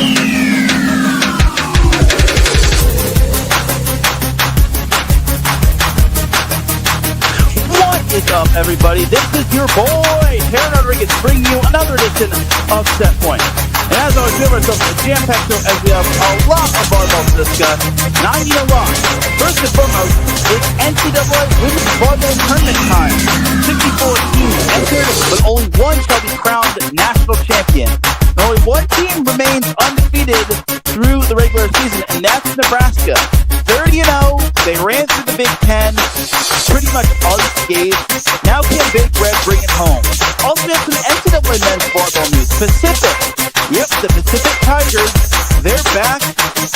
What is up, everybody? This is your boy, Teran Rodriguez, bringing you another edition of Set Point. And as always, we have ourselves a jam-packed show as we have a lot of volleyball to discuss. And I need a lot. First and foremost, it's NCAA Women's Volleyball Tournament time. 64 teams entered, but only one shall be crowned national champion. And only one team remains undefeated through the regular season, and that's Nebraska. 30-0, they ran through the Big Ten, pretty much unscathed. Now can Big Red bring it home? Also, we have some NCAA men's volleyball news. Pacific, yep, the Pacific Tigers, they're back,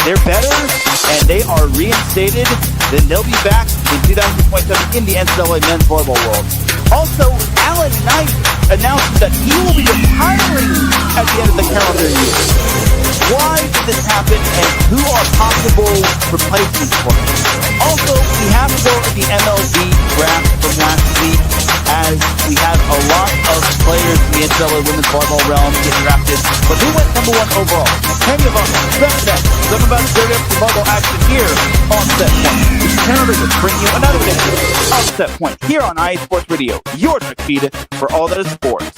they're better, and they are reinstated. Then they'll be back in 2027 in the NCAA men's volleyball world. Also, Alan Knight announced that he will be retiring at the end of the calendar year. Why did this happen, and who are possible replacements for him? Also, we have to go over the MLB draft from last week, as we had a lot of players in the NCAA women's volleyball realm get drafted. But who went number one overall? Plenty of us. That's next. Talking about dirty up the volleyball action here on Set Point. This is Teran Rodriguez bringing you another edition of Set Point here on iSports Radio, your direct feed for all that is sports.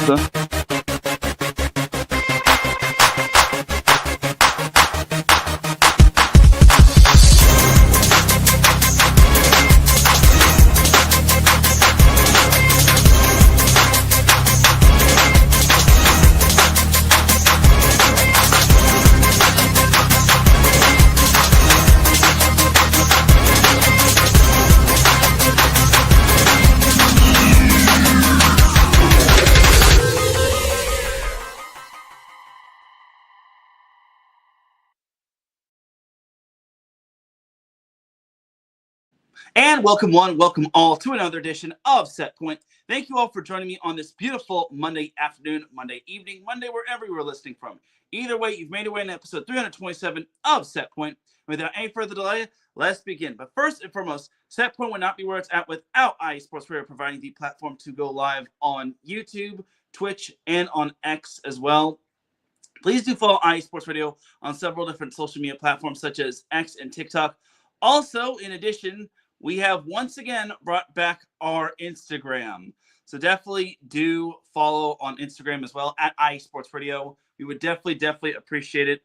And welcome one, welcome all to another edition of Set Point. Thank you all for joining me on this beautiful Monday afternoon, Monday evening, Monday, wherever you are listening from. Either way, you've made your way in episode 327 of Set Point. Without any further delay, let's begin. But first and foremost, Set Point would not be where it's at without iSports Radio providing the platform to go live on YouTube, Twitch, and on X as well. Please do follow iSports Radio on several different social media platforms such as X and TikTok. Also, in addition, we have once again brought back our Instagram. So definitely do follow on Instagram as well at iSports Radio. We would definitely appreciate it.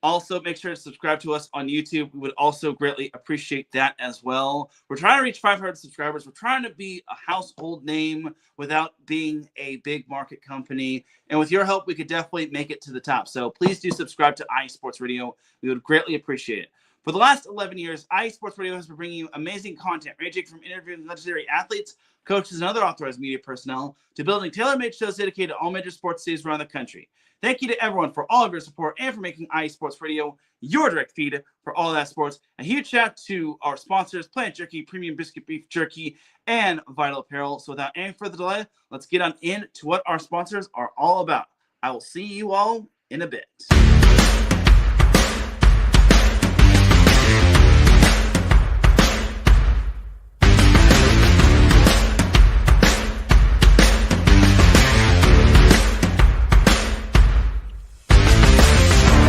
Also, make sure to subscribe to us on YouTube. We would also greatly appreciate that as well. We're trying to reach 500 subscribers. We're trying to be a household name without being a big market company. And with your help, we could definitely make it to the top. So please do subscribe to iSports Radio. We would greatly appreciate it. For the last 11 years, iSports Radio has been bringing you amazing content, ranging from interviewing legendary athletes, coaches, and other authorized media personnel, to building tailor-made shows dedicated to all major sports cities around the country. Thank you to everyone for all of your support and for making iSports Radio your direct feed for all of that sports. A huge shout out to our sponsors, Planet Jerky, Premium Biscuit Beef Jerky, and Vital Apparel. So without any further delay, let's get on into what our sponsors are all about. I will see you all in a bit.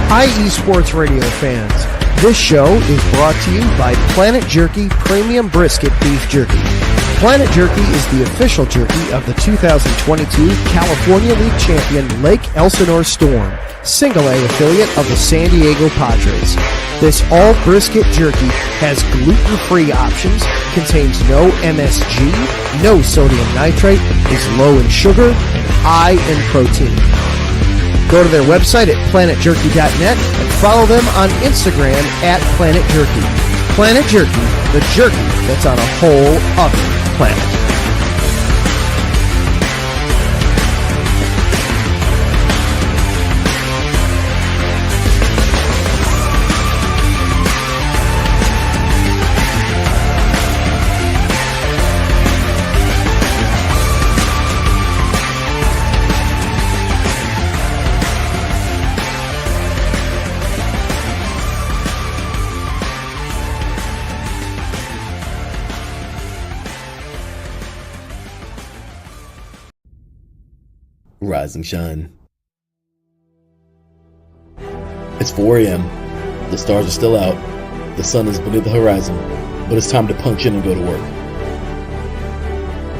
Hi, eSports Radio fans. This show is brought to you by Planet Jerky Premium Brisket Beef Jerky. Planet Jerky is the official jerky of the 2022 California League champion Lake Elsinore Storm, single-A affiliate of the San Diego Padres. This all-brisket jerky has gluten-free options, contains no MSG, no sodium nitrate, is low in sugar, and high in protein. Go to their website at planetjerky.net and follow them on Instagram at Planet Jerky. Planet Jerky, the jerky that's on a whole other planet. Rise and shine. It's 4 a.m. The stars are still out. The sun is beneath the horizon, but it's time to punch in and go to work.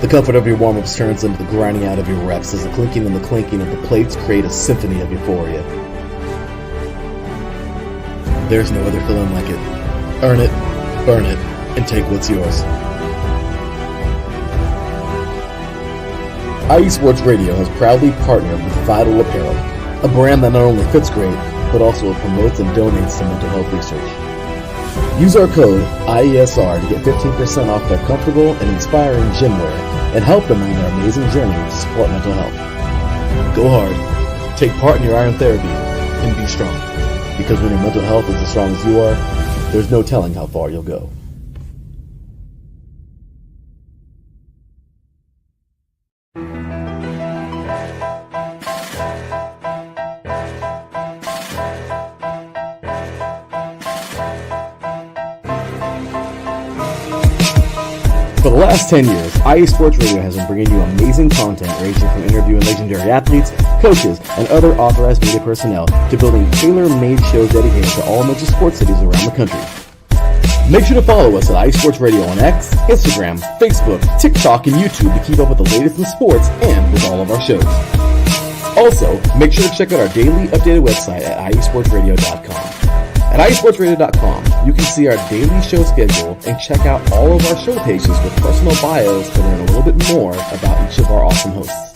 The comfort of your warm-ups turns into the grinding out of your reps as the clinking and the clanking of the plates create a symphony of euphoria. There's no other feeling like it. Earn it, burn it, and take what's yours. IE Sports Radio has proudly partnered with Vital Apparel, a brand that not only fits great, but also promotes and donates to mental health research. Use our code IESR to get 15% off their comfortable and inspiring gym wear and help them on their amazing journey to support mental health. Go hard, take part in your iron therapy, and be strong. Because when your mental health is as strong as you are, there's no telling how far you'll go. For the last 10 years, IE Sports Radio has been bringing you amazing content ranging from interviewing legendary athletes, coaches, and other authorized media personnel to building tailor-made shows dedicated to all major sports cities around the country. Make sure to follow us at IE Sports Radio on X, Instagram, Facebook, TikTok, and YouTube to keep up with the latest in sports and with all of our shows. Also, make sure to check out our daily updated website at iesportsradio.com. At iesportsradio.com, you can see our daily show schedule and check out all of our show pages with personal bios to learn a little bit more about each of our awesome hosts.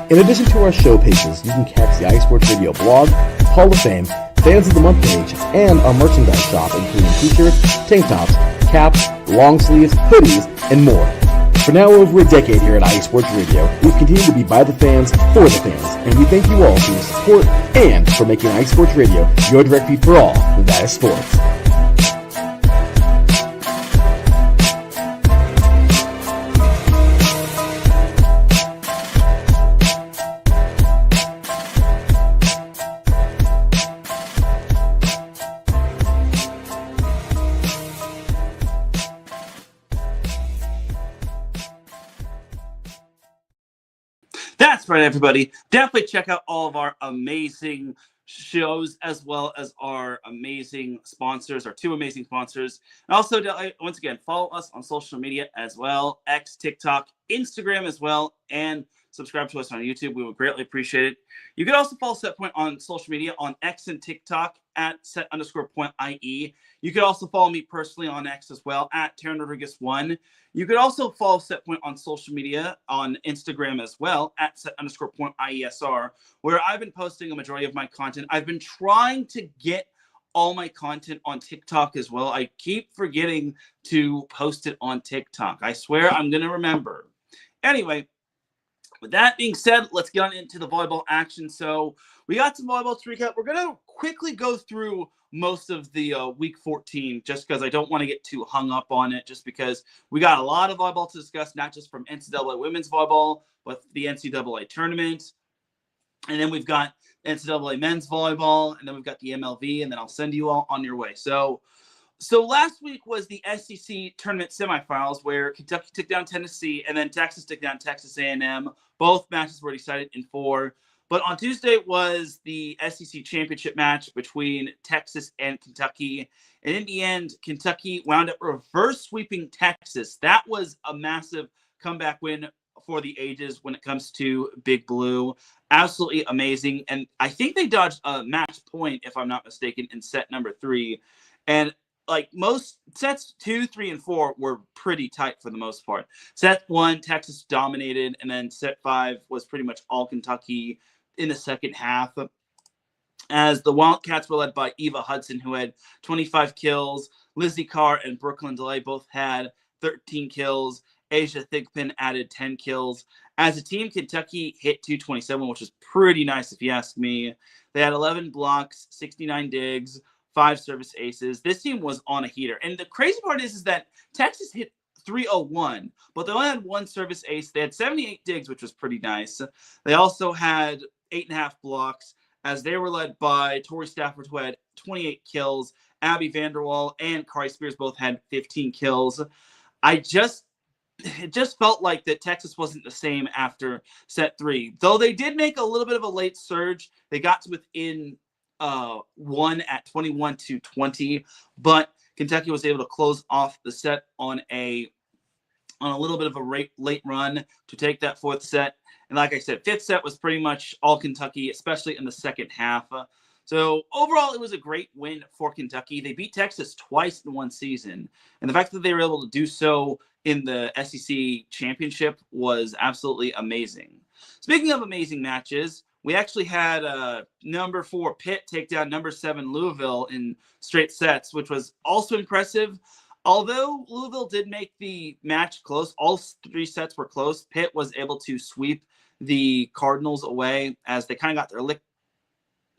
In addition to our show pages, you can catch the IE Sports Radio blog, Hall of Fame, Fans of the Month page, and our merchandise shop including t-shirts, tank tops, caps, long sleeves, hoodies, and more. For now over a decade here at IE Sports Radio, we've continued to be by the fans, for the fans, and we thank you all for your support and for making IE Sports Radio your direct feed for all that is sports. That's right, everybody. Definitely check out all of our amazing shows as well as our amazing sponsors, our two amazing sponsors. And also, once again, follow us on social media as well, X, TikTok, Instagram as well, and subscribe to us on YouTube. We would greatly appreciate it. You can also follow Setpoint on social media on X and TikTok at set_point.ie. You could also follow me personally on X as well at Teran Rodriguez 1. You could also follow Setpoint on social media on Instagram as well at set_point.iesr, where I've been posting a majority of my content. I've been trying to get all my content on TikTok as well. I keep forgetting to post it on TikTok. I swear I'm going to remember. Anyway, with that being said, let's get on into the volleyball action. So we got some volleyball to recap. We're going to quickly go through most of the week 14 just because I don't want to get too hung up on it, just because we got a lot of volleyball to discuss, not just from NCAA women's volleyball, but the NCAA tournament. And then we've got NCAA men's volleyball, and then we've got the MLV, and then I'll send you all on your way. So last week was the SEC tournament semifinals where Kentucky took down Tennessee and then Texas took down Texas A&M. Both matches were decided in 4. But on Tuesday was the SEC championship match between Texas and Kentucky. And in the end, Kentucky wound up reverse sweeping Texas. That was a massive comeback win for the ages when it comes to Big Blue. Absolutely amazing. And I think they dodged a match point, if I'm not mistaken, in set number 3. And like most sets 2, 3, and 4 were pretty tight for the most part. Set 1, Texas dominated, and then set 5 was pretty much all Kentucky in the second half, as the Wildcats were led by Eva Hudson, who had 25 kills. Lizzie Carr and Brooklyn DeLay both had 13 kills. Asia Thigpen added 10 kills. As a team, Kentucky hit 227, which is pretty nice if you ask me. They had 11 blocks, 69 digs, 5 service aces. This team was on a heater. And the crazy part is that Texas hit 301, but they only had 1 service ace. They had 78 digs, which was pretty nice. They also had 8.5 blocks, as they were led by Tori Stafford, who had 28 kills. Abby Vanderwall and Kari Spears both had 15 kills. It just felt like that Texas wasn't the same after set 3. Though they did make a little bit of a late surge. They got to within won at 21-20, but Kentucky was able to close off the set on a little bit of a late run to take that fourth set. And like I said, fifth set was pretty much all Kentucky, especially in the second half. So overall, it was a great win for Kentucky. They beat Texas twice in one season. And the fact that they were able to do so in the SEC championship was absolutely amazing. Speaking of amazing matches, we actually had number 4 Pitt take down number 7 Louisville in straight sets, which was also impressive. Although Louisville did make the match close, all 3 sets were close, Pitt was able to sweep the Cardinals away as they kind of got their lick.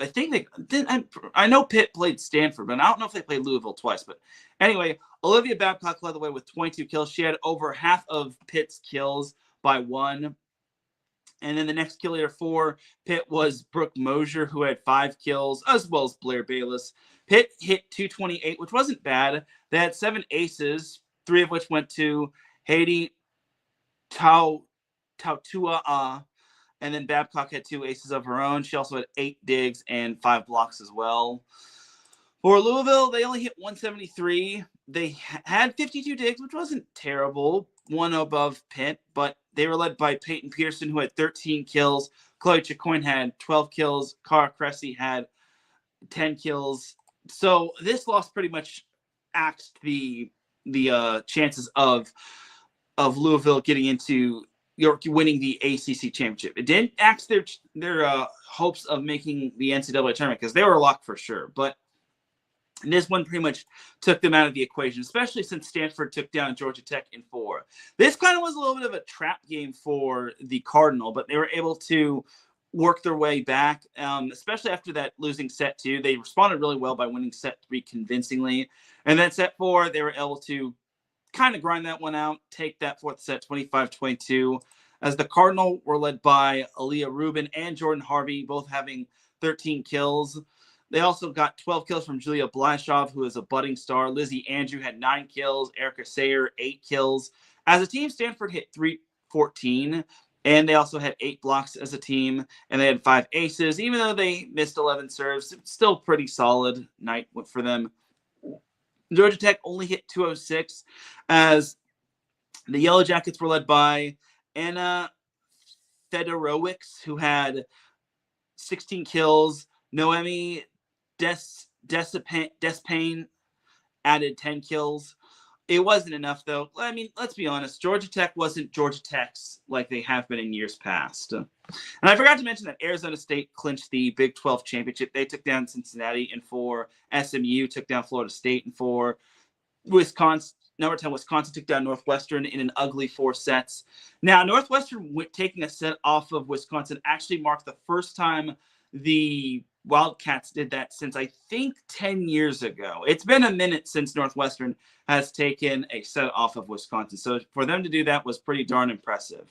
I think they didn't. I know Pitt played Stanford, but I don't know if they played Louisville twice. But anyway, Olivia Babcock led the way with 22 kills. She had over half of Pitt's kills by 1. And then the next kill leader for Pitt was Brooke Mosier, who had 5 kills, as well as Blair Bayless. Pitt hit 228, which wasn't bad. They had 7 aces, 3 of which went to Haiti Tautua. And then Babcock had 2 aces of her own. She also had 8 digs and 5 blocks as well. For Louisville, they only hit 173. They had 52 digs, which wasn't terrible, 1 above Pitt, but they were led by Peyton Pearson, who had 13 kills. Chloe Chicoine had 12 kills. Cara Cressy had 10 kills. So this loss pretty much axed the chances of Louisville getting into winning the ACC championship. It didn't axe their hopes of making the NCAA tournament because they were locked for sure. But this one pretty much took them out of the equation, especially since Stanford took down Georgia Tech in 4. This kind of was a little bit of a trap game for the Cardinal, but they were able to work their way back, especially after that losing set 2. They responded really well by winning set 3 convincingly. And then set 4, they were able to kind of grind that one out, take that fourth set 25-22, as the Cardinal were led by Aaliyah Rubin and Jordan Harvey, both having 13 kills. They also got 12 kills from Julia Blashoff, who is a budding star. Lizzie Andrew had 9 kills. Erica Sayer, 8 kills. As a team, Stanford hit 314, and they also had 8 blocks as a team, and they had 5 aces. Even though they missed 11 serves, it's still pretty solid night for them. Georgia Tech only hit 206, as the Yellow Jackets were led by Anna Fedorowicz, who had 16 kills. Noemi Despain added 10 kills. It wasn't enough, though. I mean, let's be honest. Georgia Tech wasn't Georgia Tech's like they have been in years past. And I forgot to mention that Arizona State clinched the Big 12 championship. They took down Cincinnati in 4. SMU took down Florida State in 4. Number 10, Wisconsin took down Northwestern in an ugly 4 sets. Now, Northwestern taking a set off of Wisconsin actually marked the first time the Wildcats did that since, I think, 10 years ago. It's been a minute since Northwestern has taken a set off of Wisconsin. So for them to do that was pretty darn impressive.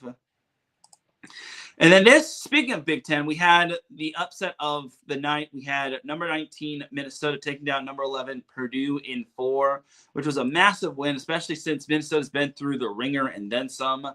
And then speaking of Big Ten, we had the upset of the night. We had number 19, Minnesota, taking down number 11, Purdue in 4, which was a massive win, especially since Minnesota's been through the ringer and then some.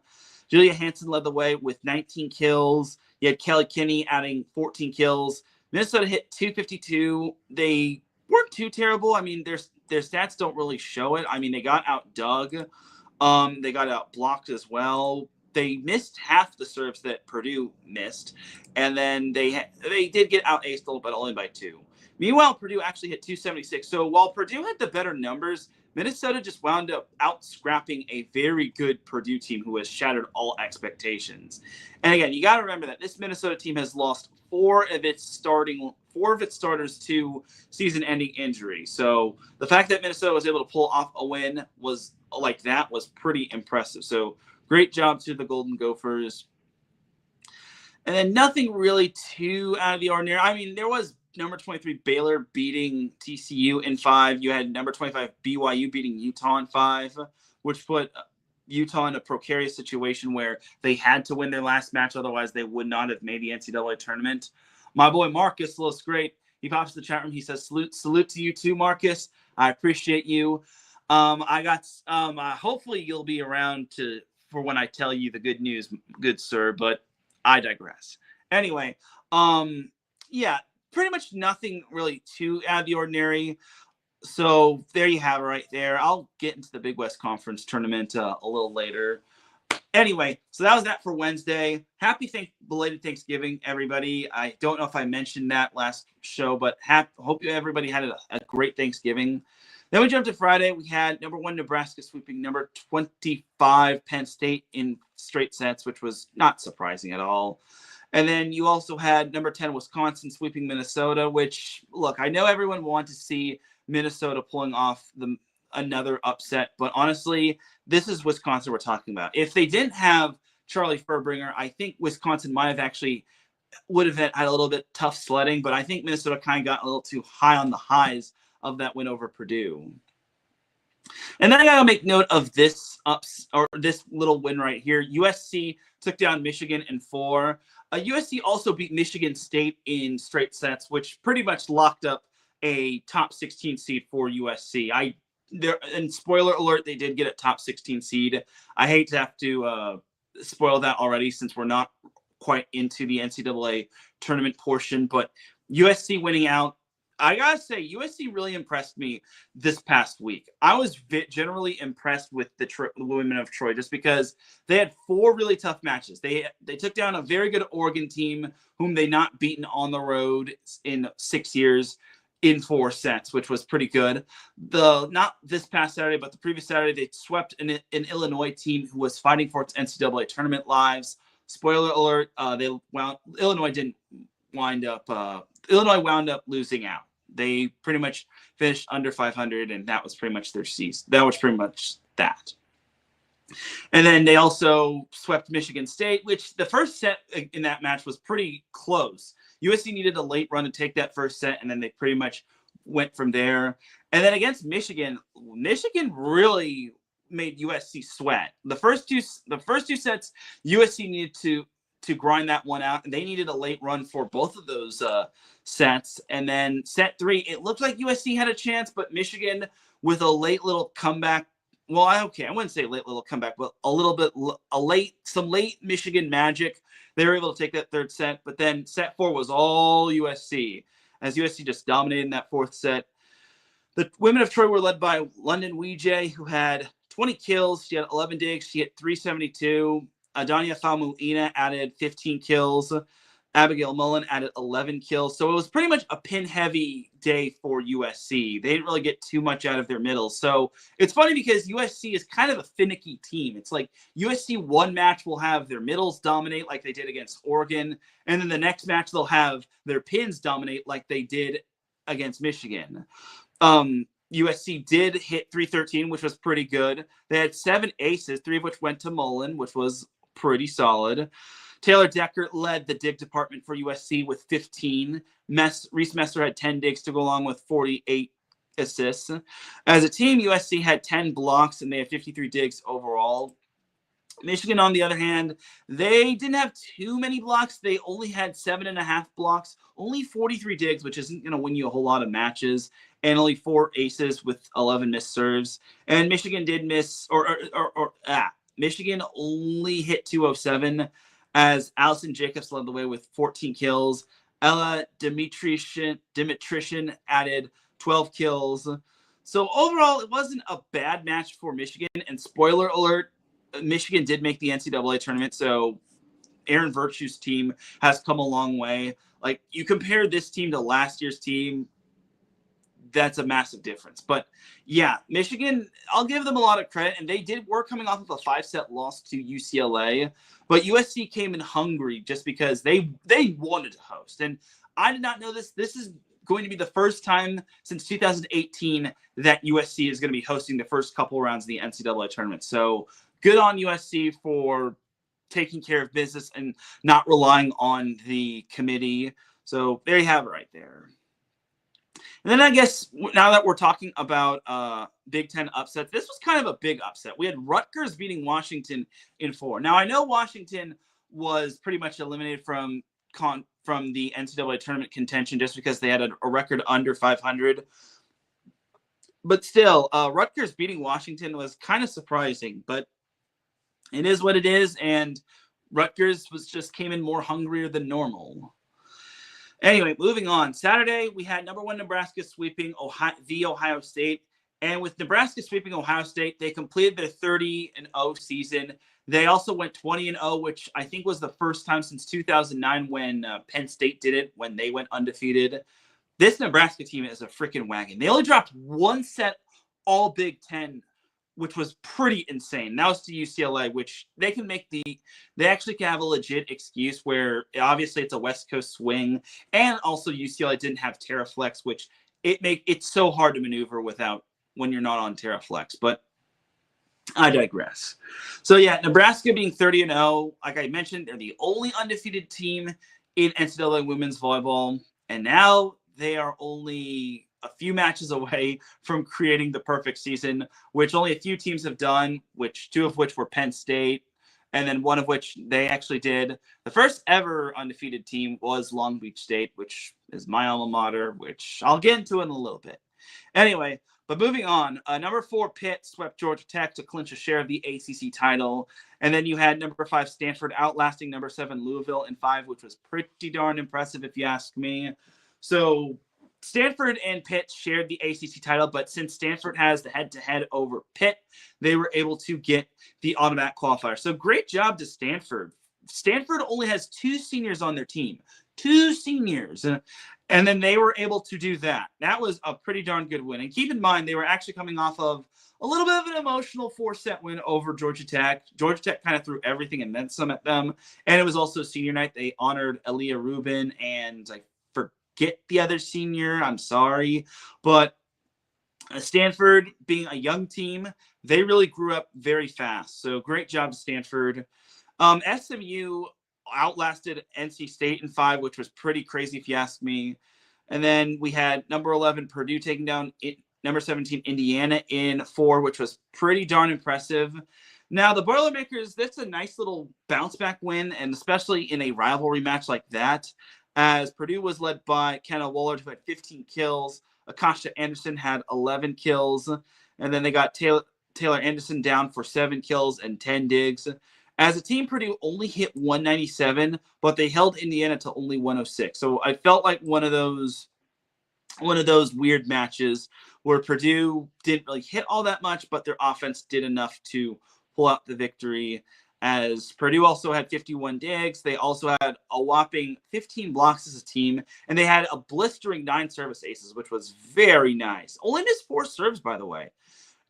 Julia Hansen led the way with 19 kills. You had Kelly Kinney adding 14 kills. Minnesota hit 252. They weren't too terrible. I mean, their stats don't really show it. I mean, they got outdug. They got outblocked as well. They missed half the serves that Purdue missed. And then they did get out-aced a little bit, only by 2. Meanwhile, Purdue actually hit 276. So while Purdue had the better numbers, Minnesota just wound up out-scrapping a very good Purdue team who has shattered all expectations. And again, you got to remember that this Minnesota team has lost 4 of its starters to season-ending injury. So the fact that Minnesota was able to pull off a win was pretty impressive. So great job to the Golden Gophers. And then nothing really too out of the ordinary. I mean, there was number 23 Baylor beating TCU in 5. You had number 25 BYU beating Utah in 5, which put Utah in a precarious situation where they had to win their last match. Otherwise, they would not have made the NCAA tournament. My boy Marcus looks great. He pops to the chat room. He says, salute to you too, Marcus. I appreciate you. Hopefully you'll be around for when I tell you the good news, good sir, but I digress. Anyway, yeah, pretty much nothing really too out of the ordinary. So there you have it right there. I'll get into the Big West Conference tournament a little later. Anyway, so that was that for Wednesday. Happy belated Thanksgiving, everybody. I don't know if I mentioned that last show, but hope everybody had a great Thanksgiving. Then we jumped to Friday. We had number 1 Nebraska sweeping number 25 Penn State in straight sets, which was not surprising at all. And then you also had number 10 Wisconsin sweeping Minnesota, which, look, I know everyone wanted to see Minnesota pulling off another upset, but honestly, this is Wisconsin we're talking about. If they didn't have Charlie Furbringer, I think Wisconsin would have had a little bit tough sledding, but I think Minnesota kind of got a little too high on the highs of that win over Purdue. And then I got to make note of this little win right here. USC took down Michigan in 4. USC also beat Michigan State in straight sets, which pretty much locked up a top 16 seed for USC. And spoiler alert, they did get a top 16 seed. I hate to have to spoil that already since we're not quite into the NCAA tournament portion, but USC winning out. I gotta say, USC really impressed me this past week. I was generally impressed with the women of Troy just because they had 4 really tough matches. They took down a very good Oregon team whom they not beaten on the road in 6 years in 4 sets, which was pretty good. Not this past Saturday, but the previous Saturday, they swept an Illinois team who was fighting for its NCAA tournament lives. Spoiler alert: Illinois wound up losing out. They pretty much finished under 500, and that was pretty much their season. That was pretty much that. And then they also swept Michigan State, which the first set in that match was pretty close. USC needed a late run to take that first set, and then they pretty much went from there. And then against Michigan really made USC sweat. The first two sets, USC needed to grind that one out, and they needed a late run for both of those sets. And then set 3, it looked like USC had a chance, but Michigan with a late little comeback. Well, I wouldn't say late little comeback, but some late Michigan magic. They were able to take that third set, but then set 4 was all USC, as USC just dominated in that 4th set. The women of Troy were led by London Weejay, who had 20 kills. She had 11 digs. She hit 372. Adania Famuina added 15 kills. Abigail Mullen added 11 kills. So it was pretty much a pin-heavy day for USC. They didn't really get too much out of their middles. So it's funny because USC is kind of a finicky team. It's like USC one match will have their middles dominate like they did against Oregon. And then the next match they'll have their pins dominate like they did against Michigan. USC did hit 313, which was pretty good. They had 7 aces, 3 of which went to Mullen, which was pretty solid. Taylor Deckert led the dig department for USC with 15. Reese Messer had 10 digs to go along with 48 assists. As a team, USC had 10 blocks, and they had 53 digs overall. Michigan, on the other hand, they didn't have too many blocks. They only had 7.5 blocks, only 43 digs, which isn't going to win you a whole lot of matches, and only 4 aces with 11 missed serves. And Michigan did miss, Michigan only hit 207, as Allison Jacobs led the way with 14 kills. Ella Dimitrition added 12 kills. So overall, it wasn't a bad match for Michigan. And spoiler alert, Michigan did make the NCAA tournament. So Aaron Virtue's team has come a long way. Like, you compare this team to last year's team, that's a massive difference. But yeah, Michigan, I'll give them a lot of credit, and they were coming off of a 5-set loss to UCLA, but USC came in hungry just because they wanted to host. And I did not know this. This is going to be the first time since 2018 that USC is going to be hosting the first couple rounds of the NCAA tournament. So good on USC for taking care of business and not relying on the committee. So there you have it right there. And then I guess now that we're talking about Big Ten upsets, this was kind of a big upset. We had Rutgers beating Washington in 4. Now, I know Washington was pretty much eliminated from the NCAA tournament contention just because they had a record under 500. But still, Rutgers beating Washington was kind of surprising. But it is what it is, and Rutgers just came in more hungrier than normal. Anyway, moving on. Saturday, we had number 1 Nebraska sweeping Ohio State. And with Nebraska sweeping Ohio State, they completed their 30-0 season. They also went 20-0, which I think was the first time since 2009 when Penn State did it, when they went undefeated. This Nebraska team is a freaking wagon. They only dropped one set all Big Ten, which was pretty insane. That was to UCLA, which they actually can have a legit excuse where obviously it's a West Coast swing, and also UCLA didn't have Terraflex, which it's so hard to maneuver without when you're not on Terraflex. But I digress. So yeah, Nebraska being 30-0, like I mentioned, they're the only undefeated team in NCAA women's volleyball, and now they are only a few matches away from creating the perfect season, which only a few teams have done, which 2 of which were Penn State, and then 1 of which they actually did. The first ever undefeated team was Long Beach State, which is my alma mater, which I'll get into in a little bit. Anyway, but moving on, number 4 Pitt swept Georgia Tech to clinch a share of the ACC title. And then you had number 5 Stanford outlasting number 7 Louisville in 5, which was pretty darn impressive if you ask me. So Stanford and Pitt shared the ACC title, but since Stanford has the head-to-head over Pitt, they were able to get the automatic qualifier. So great job to Stanford. Stanford only has 2 seniors on their team. 2 seniors. And then they were able to do that. That was a pretty darn good win. And keep in mind, they were actually coming off of a little bit of an emotional 4-set win over Georgia Tech. Georgia Tech kind of threw everything and then some at them. And it was also senior night. They honored Aaliyah Rubin and I forget the other senior. I'm sorry. But Stanford, being a young team, they really grew up very fast. So great job to Stanford. SMU outlasted NC State in 5, which was pretty crazy if you ask me. And then we had number 11 Purdue taking down number 17 Indiana in 4, which was pretty darn impressive. Now the Boilermakers, that's a nice little bounce back win, and especially in a rivalry match like that, as Purdue was led by Kenna Woolard, who had 15 kills. Akasha Anderson had 11 kills, and then they got Taylor Anderson down for 7 kills and 10 digs. As a team, Purdue only hit 197, but they held Indiana to only 106. So I felt like one of those weird matches where Purdue didn't really hit all that much, but their offense did enough to pull out the victory. As Purdue also had 51 digs, they also had a whopping 15 blocks as a team, and they had a blistering 9 service aces, which was very nice. Only missed 4 serves, by the way.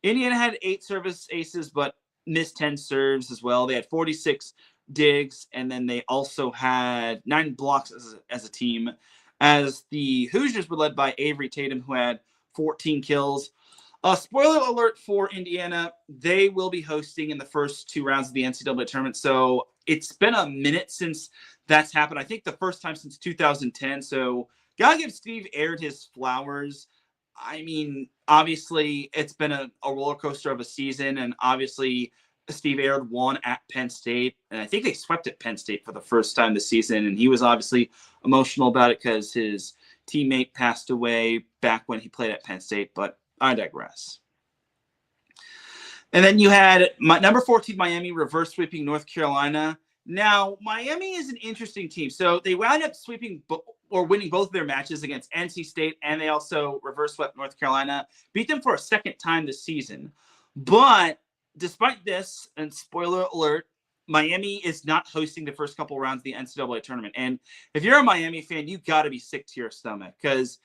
Indiana had 8 service aces, but missed 10 serves as well. They had 46 digs, and then they also had 9 blocks as a team, as the Hoosiers were led by Avery Tatum, who had 14 kills. Spoiler alert for Indiana, they will be hosting in the first 2 rounds of the NCAA tournament, so it's been a minute since that's happened. I think the first time since 2010, so gotta give Steve Aird his flowers. I mean, obviously, it's been a roller coaster of a season, and obviously, Steve Aird won at Penn State, and I think they swept at Penn State for the first time this season, and he was obviously emotional about it because his teammate passed away back when he played at Penn State, but I digress. And then you had number 14 Miami reverse sweeping North Carolina. Now, Miami is an interesting team. So they wound up sweeping or winning both of their matches against NC State, and they also reverse swept North Carolina, beat them for a second time this season. But despite this, and spoiler alert, Miami is not hosting the first couple rounds of the NCAA tournament. And if you're a Miami fan, you got to be sick to your stomach, because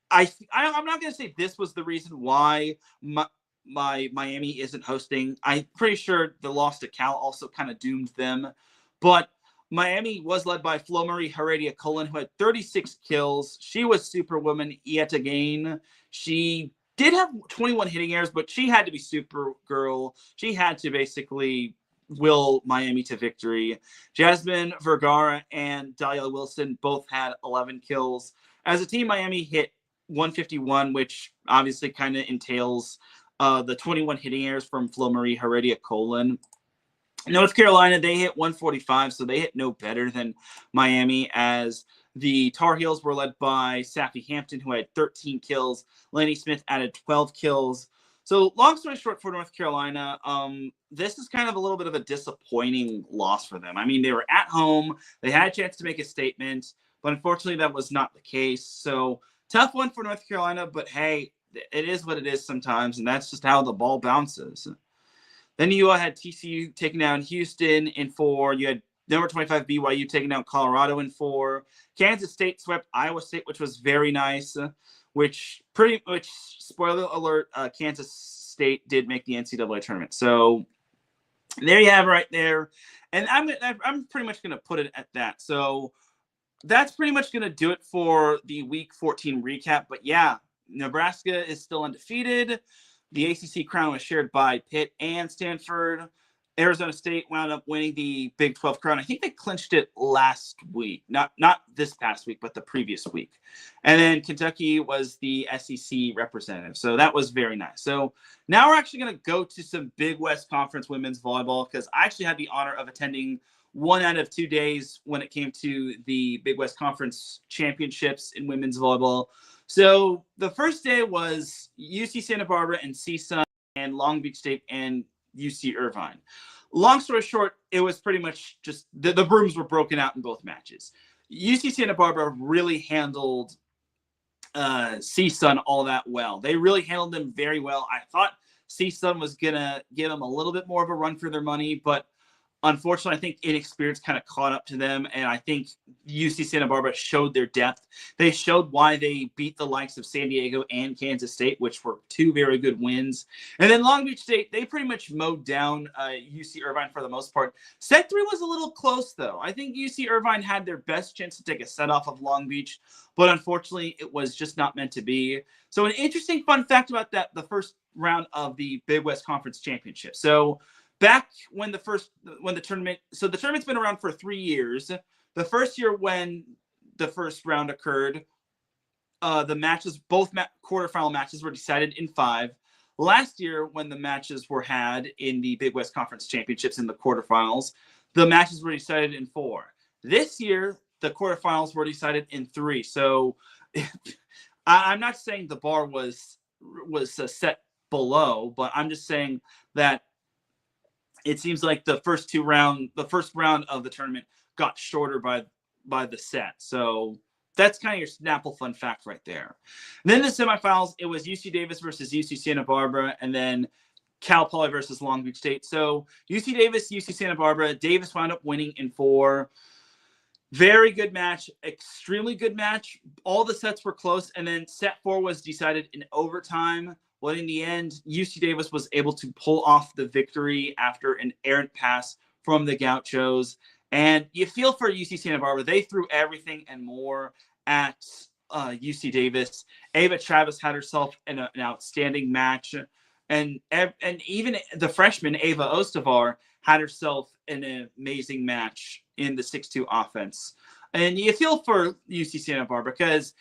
I'm not going to say this was the reason why my Miami isn't hosting. I'm pretty sure the loss to Cal also kind of doomed them. But Miami was led by Flo Marie Heredia-Cullen, who had 36 kills. She was Superwoman yet again. She did have 21 hitting errors, but she had to be Supergirl. She had to basically will Miami to victory. Jasmine Vergara and Dahlia Wilson both had 11 kills. As a team, Miami hit 151, which obviously kind of entails the 21 hitting errors from Flo Marie Heredia-Cullen. North Carolina, they hit 145, so they hit no better than Miami, as the Tar Heels were led by Saffie Hampton, who had 13 kills. Laney Smith added 12 kills. So long story short for North Carolina, this is kind of a little bit of a disappointing loss for them. I mean, they were at home. They had a chance to make a statement, but unfortunately that was not the case. So tough one for North Carolina, but hey, it is what it is sometimes, and that's just how the ball bounces. Then you had TCU taking down Houston in 4. You had number 25 BYU taking down Colorado in 4. Kansas State swept Iowa State, which was very nice. Which spoiler alert, Kansas State did make the NCAA tournament. So there you have it right there. And I'm pretty much going to put it at that. So that's pretty much going to do it for the Week 14 recap. But yeah, Nebraska is still undefeated. The ACC crown was shared by Pitt and Stanford. Arizona State wound up winning the Big 12 crown. I think they clinched it last week, not this past week, but the previous week. And then Kentucky was the SEC representative. So that was very nice. So now we're actually going to go to some Big West Conference women's volleyball, because I actually had the honor of attending 1 out of 2 days when it came to the Big West Conference championships in women's volleyball. So the first day was UC Santa Barbara and CSUN and Long Beach State and UC Irvine. Long story short, it was pretty much just the brooms were broken out in both matches. UC Santa Barbara really handled CSUN all that well. They really handled them very well. I thought CSUN was going to give them a little bit more of a run for their money, but unfortunately, I think inexperience kind of caught up to them, and I think UC Santa Barbara showed their depth. They showed why they beat the likes of San Diego and Kansas State, which were 2 very good wins. And then Long Beach State, they pretty much mowed down UC Irvine for the most part. Set 3 was a little close, though. I think UC Irvine had their best chance to take a set off of Long Beach, but unfortunately, it was just not meant to be. So an interesting fun fact about that, the first round of the Big West Conference Championship. So back when the tournament's been around for 3 years. The first year when the first round occurred, the matches, both quarterfinal matches were decided in 5. Last year, when the matches were had in the Big West Conference Championships in the quarterfinals, the matches were decided in 4. This year, the quarterfinals were decided in 3. So I'm not saying the bar was set below, but I'm just saying that it seems like the first round of the tournament got shorter by the set. So that's kind of your Snapple fun fact right there. And then the semifinals, it was UC Davis versus UC Santa Barbara, and then Cal Poly versus Long Beach State. So UC Davis, UC Santa Barbara. Davis wound up winning in 4. Very good match, extremely good match. All the sets were close, and then set 4 was decided in overtime. Well, in the end, UC Davis was able to pull off the victory after an errant pass from the Gauchos. And you feel for UC Santa Barbara. They threw everything and more at UC Davis. Ava Travis had herself an outstanding match. And even the freshman, Ava Ostavar, had herself an amazing match in the 6-2 offense. And you feel for UC Santa Barbara because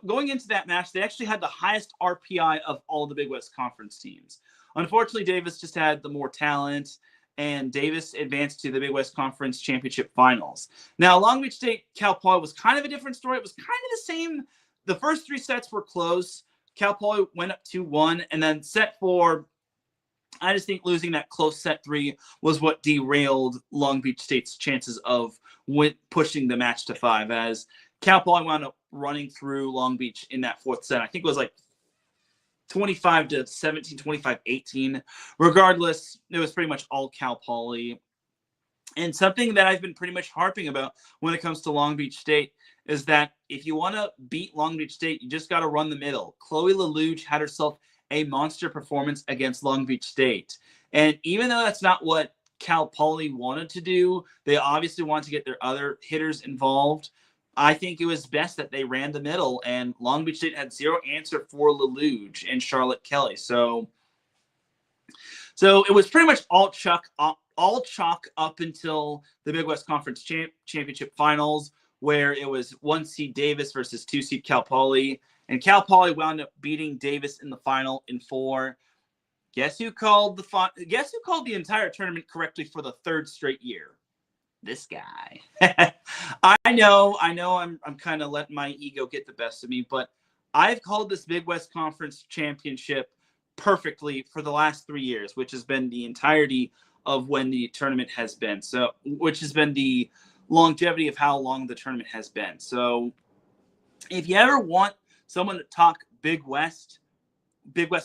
going into that match, they actually had the highest RPI of all the Big West Conference teams. Unfortunately, Davis just had the more talent, and Davis advanced to the Big West Conference Championship Finals. Now, Long Beach State, Cal Poly was kind of a different story. It was kind of the same. The first 3 sets were close. Cal Poly went up 2-1, and then set 4, I just think losing that close set 3 was what derailed Long Beach State's chances of pushing the match to 5, as Cal Poly wound up running through Long Beach in that 4th set. I think it was like 25-17, 25-18. Regardless, it was pretty much all Cal Poly. And something that I've been pretty much harping about when it comes to Long Beach State is that if you want to beat Long Beach State, you just got to run the middle. Chloe LaLuge had herself a monster performance against Long Beach State. And even though that's not what Cal Poly wanted to do, they obviously wanted to get their other hitters involved. I think it was best that they ran the middle, and Long Beach State had 0 answer for LaLuge and Charlotte Kelly. So it was pretty much all chalk up until the Big West Conference Championship Finals, where it was 1 seed Davis versus 2 seed Cal Poly. And Cal Poly wound up beating Davis in the final in 4. Guess who called the entire tournament correctly for the 3rd straight year? This guy. I know I'm kind of letting my ego get the best of me, but I've called this Big West Conference Championship perfectly for the last 3 years, which has been the entirety of when the tournament has been. So, which has been the longevity of how long the tournament has been. So if you ever want someone to talk Big West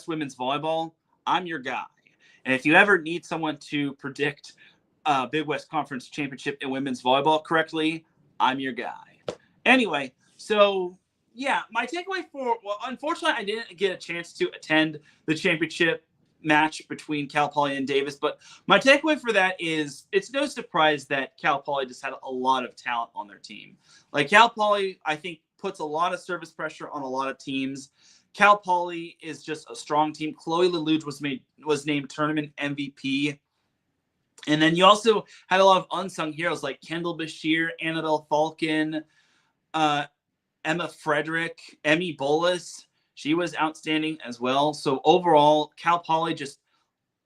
women's volleyball, I'm your guy. And if you ever need someone to predict Big West Conference Championship in women's volleyball correctly, I'm your guy. Anyway, so yeah, my takeaway unfortunately, I didn't get a chance to attend the championship match between Cal Poly and Davis, but my takeaway for that is it's no surprise that Cal Poly just had a lot of talent on their team. Like Cal Poly, I think, puts a lot of service pressure on a lot of teams. Cal Poly is just a strong team. Chloe Lelouch was named tournament MVP. And then you also had a lot of unsung heroes like Kendall Bashir, Annabelle Falcon, Emma Frederick, Emmy Bolus. She was outstanding as well. So overall, Cal Poly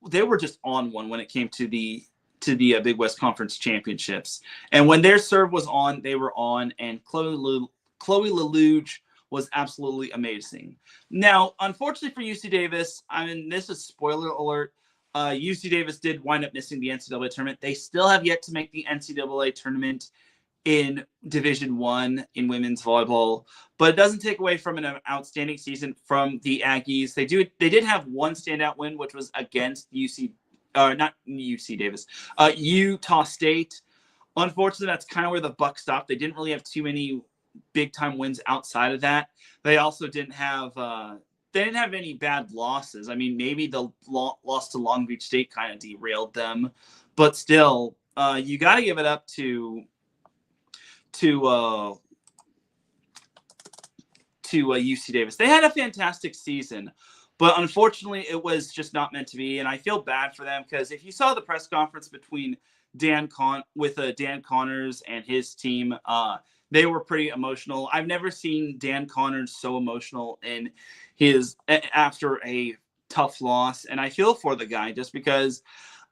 they were just on one when it came to the Big West Conference Championships. And when their serve was on, they were on. And Chloe Lelouch was absolutely amazing. Now, unfortunately for UC Davis, this is spoiler alert. UC Davis did wind up missing the NCAA tournament. They still have yet to make the NCAA tournament in Division I in women's volleyball, but it doesn't take away from an outstanding season from the Aggies. They did have one standout win, which was against not UC Davis, Utah State. Unfortunately, that's kind of where the buck stopped. They didn't really have too many big time wins outside of that. They also didn't have any bad losses. I mean, maybe the loss to Long Beach State kind of derailed them, but still, you got to give it up to UC Davis. They had a fantastic season, but unfortunately, it was just not meant to be. And I feel bad for them because if you saw the press conference between Dan Connors and his team, they were pretty emotional. I've never seen Dan Connors so emotional after a tough loss, and I feel for the guy just because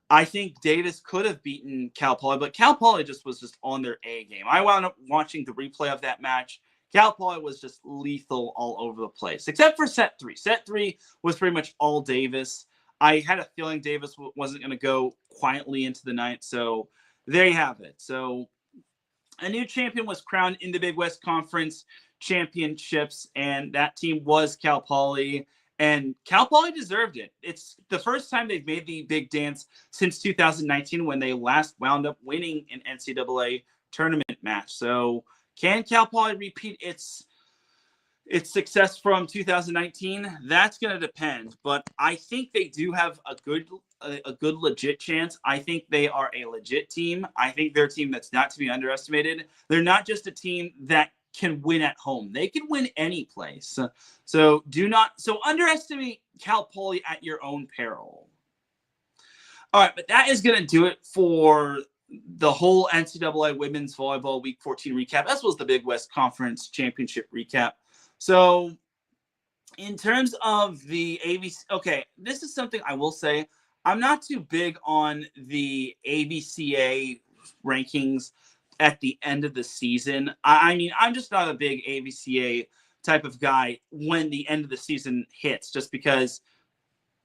I think Davis could have beaten Cal Poly, but Cal Poly was just on their A game. I wound up watching the replay of that match. Cal Poly was just lethal all over the place, except for set 3. Set 3 was pretty much all Davis. I had a feeling Davis wasn't going to go quietly into the night, so there you have it. So a new champion was crowned in the Big West Conference Championships, and that team was Cal Poly. And Cal Poly deserved it. It's the first time they've made the big dance since 2019 when they last wound up winning an NCAA tournament match. So can Cal Poly repeat its success from 2019? That's going to depend. But I think they do have a good legit chance. I think they are a legit team. I think they're a team that's not to be underestimated. They're not just a team that can win at home. They can win any place. So underestimate Cal Poly at your own peril. All right, but that is going to do it for the whole NCAA Women's Volleyball Week 14 recap, as well as the Big West Conference Championship recap. So in terms of the ABC, okay, this is something I will say. I'm not too big on the ABCA rankings at the end of the season. I mean, I'm just not a big ABCA type of guy when the end of the season hits, just because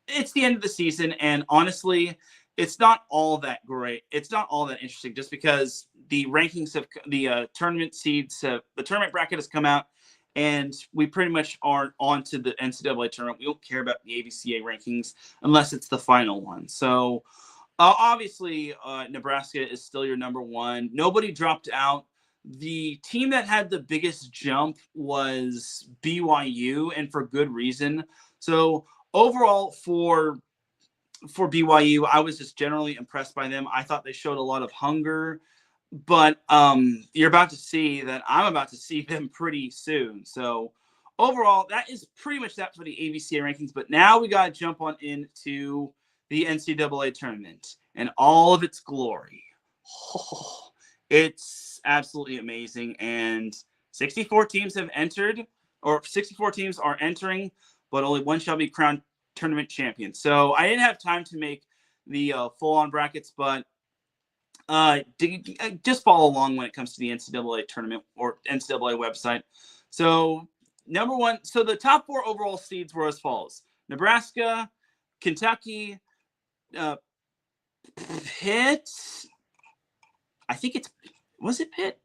it's the end of the season. And honestly, it's not all that great. It's not all that interesting just because the rankings the tournament bracket has come out and we pretty much are on to the NCAA tournament. We don't care about the ABCA rankings unless it's the final one. So obviously, Nebraska is still your number one. Nobody dropped out. The team that had the biggest jump was BYU, and for good reason. So overall, for BYU, I was just generally impressed by them. I thought they showed a lot of hunger, but you're about to see that I'm about to see them pretty soon. So overall, that is pretty much that for the ABCA rankings. But now we got to jump on into the NCAA tournament and all of its glory. Oh, it's absolutely amazing. And 64 teams have entered, or 64 teams are entering, but only one shall be crowned tournament champion. So I didn't have time to make the full-on brackets, but just follow along when it comes to the NCAA tournament or NCAA website. So number one, so the top 4 overall seeds were as follows: Nebraska, Kentucky, Pitt. I think it's Was it Pitt?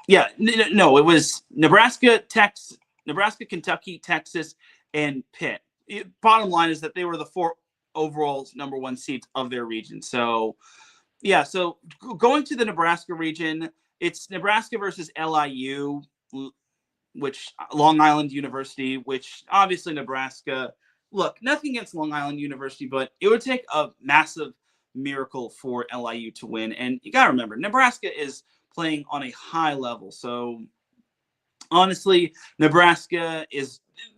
Yeah, no, it was Nebraska, Kentucky, Texas, and Pitt. Bottom line is that they were the 4 overall number 1 seeds of their region. So, yeah, so going to the Nebraska region, it's Nebraska versus LIU, which Long Island University, which obviously Nebraska. Look, nothing against Long Island University, but it would take a massive miracle for LIU to win. And you got to remember, Nebraska is playing on a high level. So honestly, Nebraska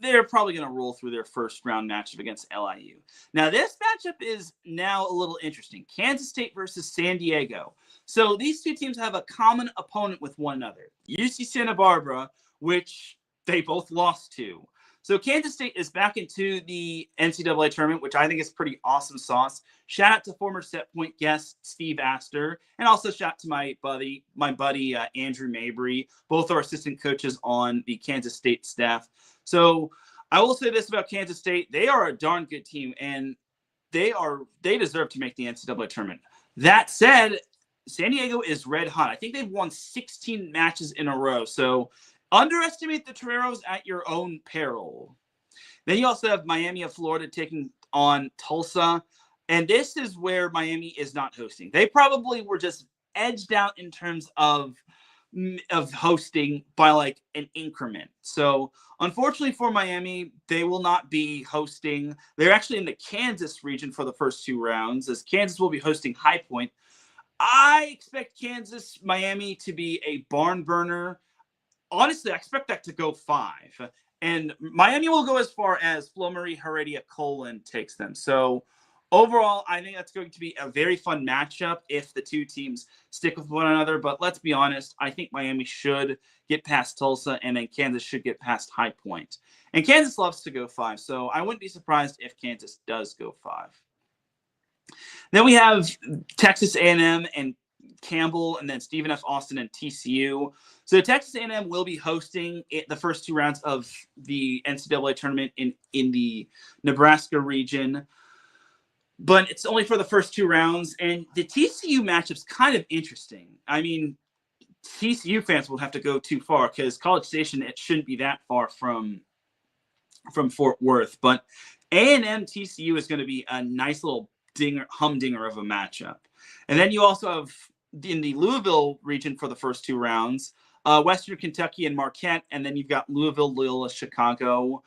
they're probably going to roll through their first round matchup against LIU. Now, this matchup is now a little interesting. Kansas State versus San Diego. So these two teams have a common opponent with one another. UC Santa Barbara, which they both lost to. So Kansas State is back into the NCAA tournament, which I think is pretty awesome sauce. Shout out to former Set Point guest Steve Astor, and also shout out to my buddy Andrew Mabry. Both are assistant coaches on the Kansas State staff. So I will say this about Kansas State: they are a darn good team, and they deserve to make the NCAA tournament. That said, San Diego is red hot. I think they've won 16 matches in a row. So underestimate the Toreros at your own peril. Then you also have Miami of Florida taking on Tulsa. And this is where Miami is not hosting. They probably were just edged out in terms of hosting by like an increment. So unfortunately for Miami, they will not be hosting. They're actually in the Kansas region for the first 2 rounds, as Kansas will be hosting High Point. I expect Miami to be a barn burner. Honestly, I expect that to go 5. And Miami will go as far as Flo-Marie Heredia-Colon takes them. So overall, I think that's going to be a very fun matchup if the two teams stick with one another. But let's be honest, I think Miami should get past Tulsa, and then Kansas should get past High Point. And Kansas loves to go 5, so I wouldn't be surprised if Kansas does go 5. Then we have Texas A&M and Campbell, and then Stephen F. Austin and TCU. So Texas A&M will be hosting the first 2 rounds of the NCAA tournament in the Nebraska region. But it's only for the first 2 rounds. And the TCU matchup's kind of interesting. I mean, TCU fans will have to go too far because College Station, it shouldn't be that far from Fort Worth. But A&M TCU is going to be a nice little humdinger of a matchup. And then you also have in the Louisville region for the first 2 rounds, Western Kentucky and Marquette, and then you've got Louisville, Loyola, Chicago.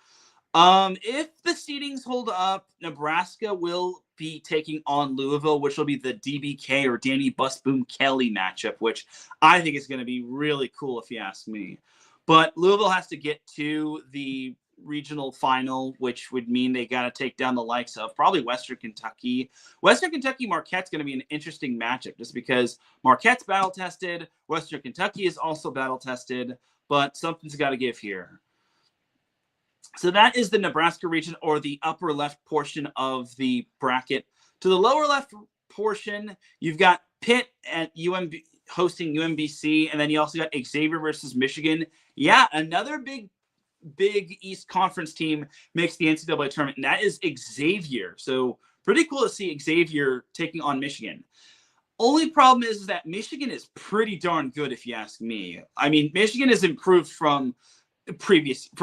If the seedings hold up, Nebraska will be taking on Louisville, which will be the DBK or Danny Busboom Kelly matchup, which I think is going to be really cool if you ask me. But Louisville has to get to the regional final, which would mean they got to take down the likes of probably Western Kentucky. Western Kentucky Marquette's going to be an interesting matchup just because Marquette's battle tested. Western Kentucky is also battle tested, but something's got to give here. So that is the Nebraska region, or the upper left portion of the bracket. To the lower left portion, you've got Pitt at hosting UMBC, and then you also got Xavier versus Michigan. Yeah, another big East Conference team makes the NCAA tournament, and that is Xavier. So pretty cool to see Xavier taking on Michigan. Only problem is that Michigan is pretty darn good, if you ask me. I mean, Michigan has improved from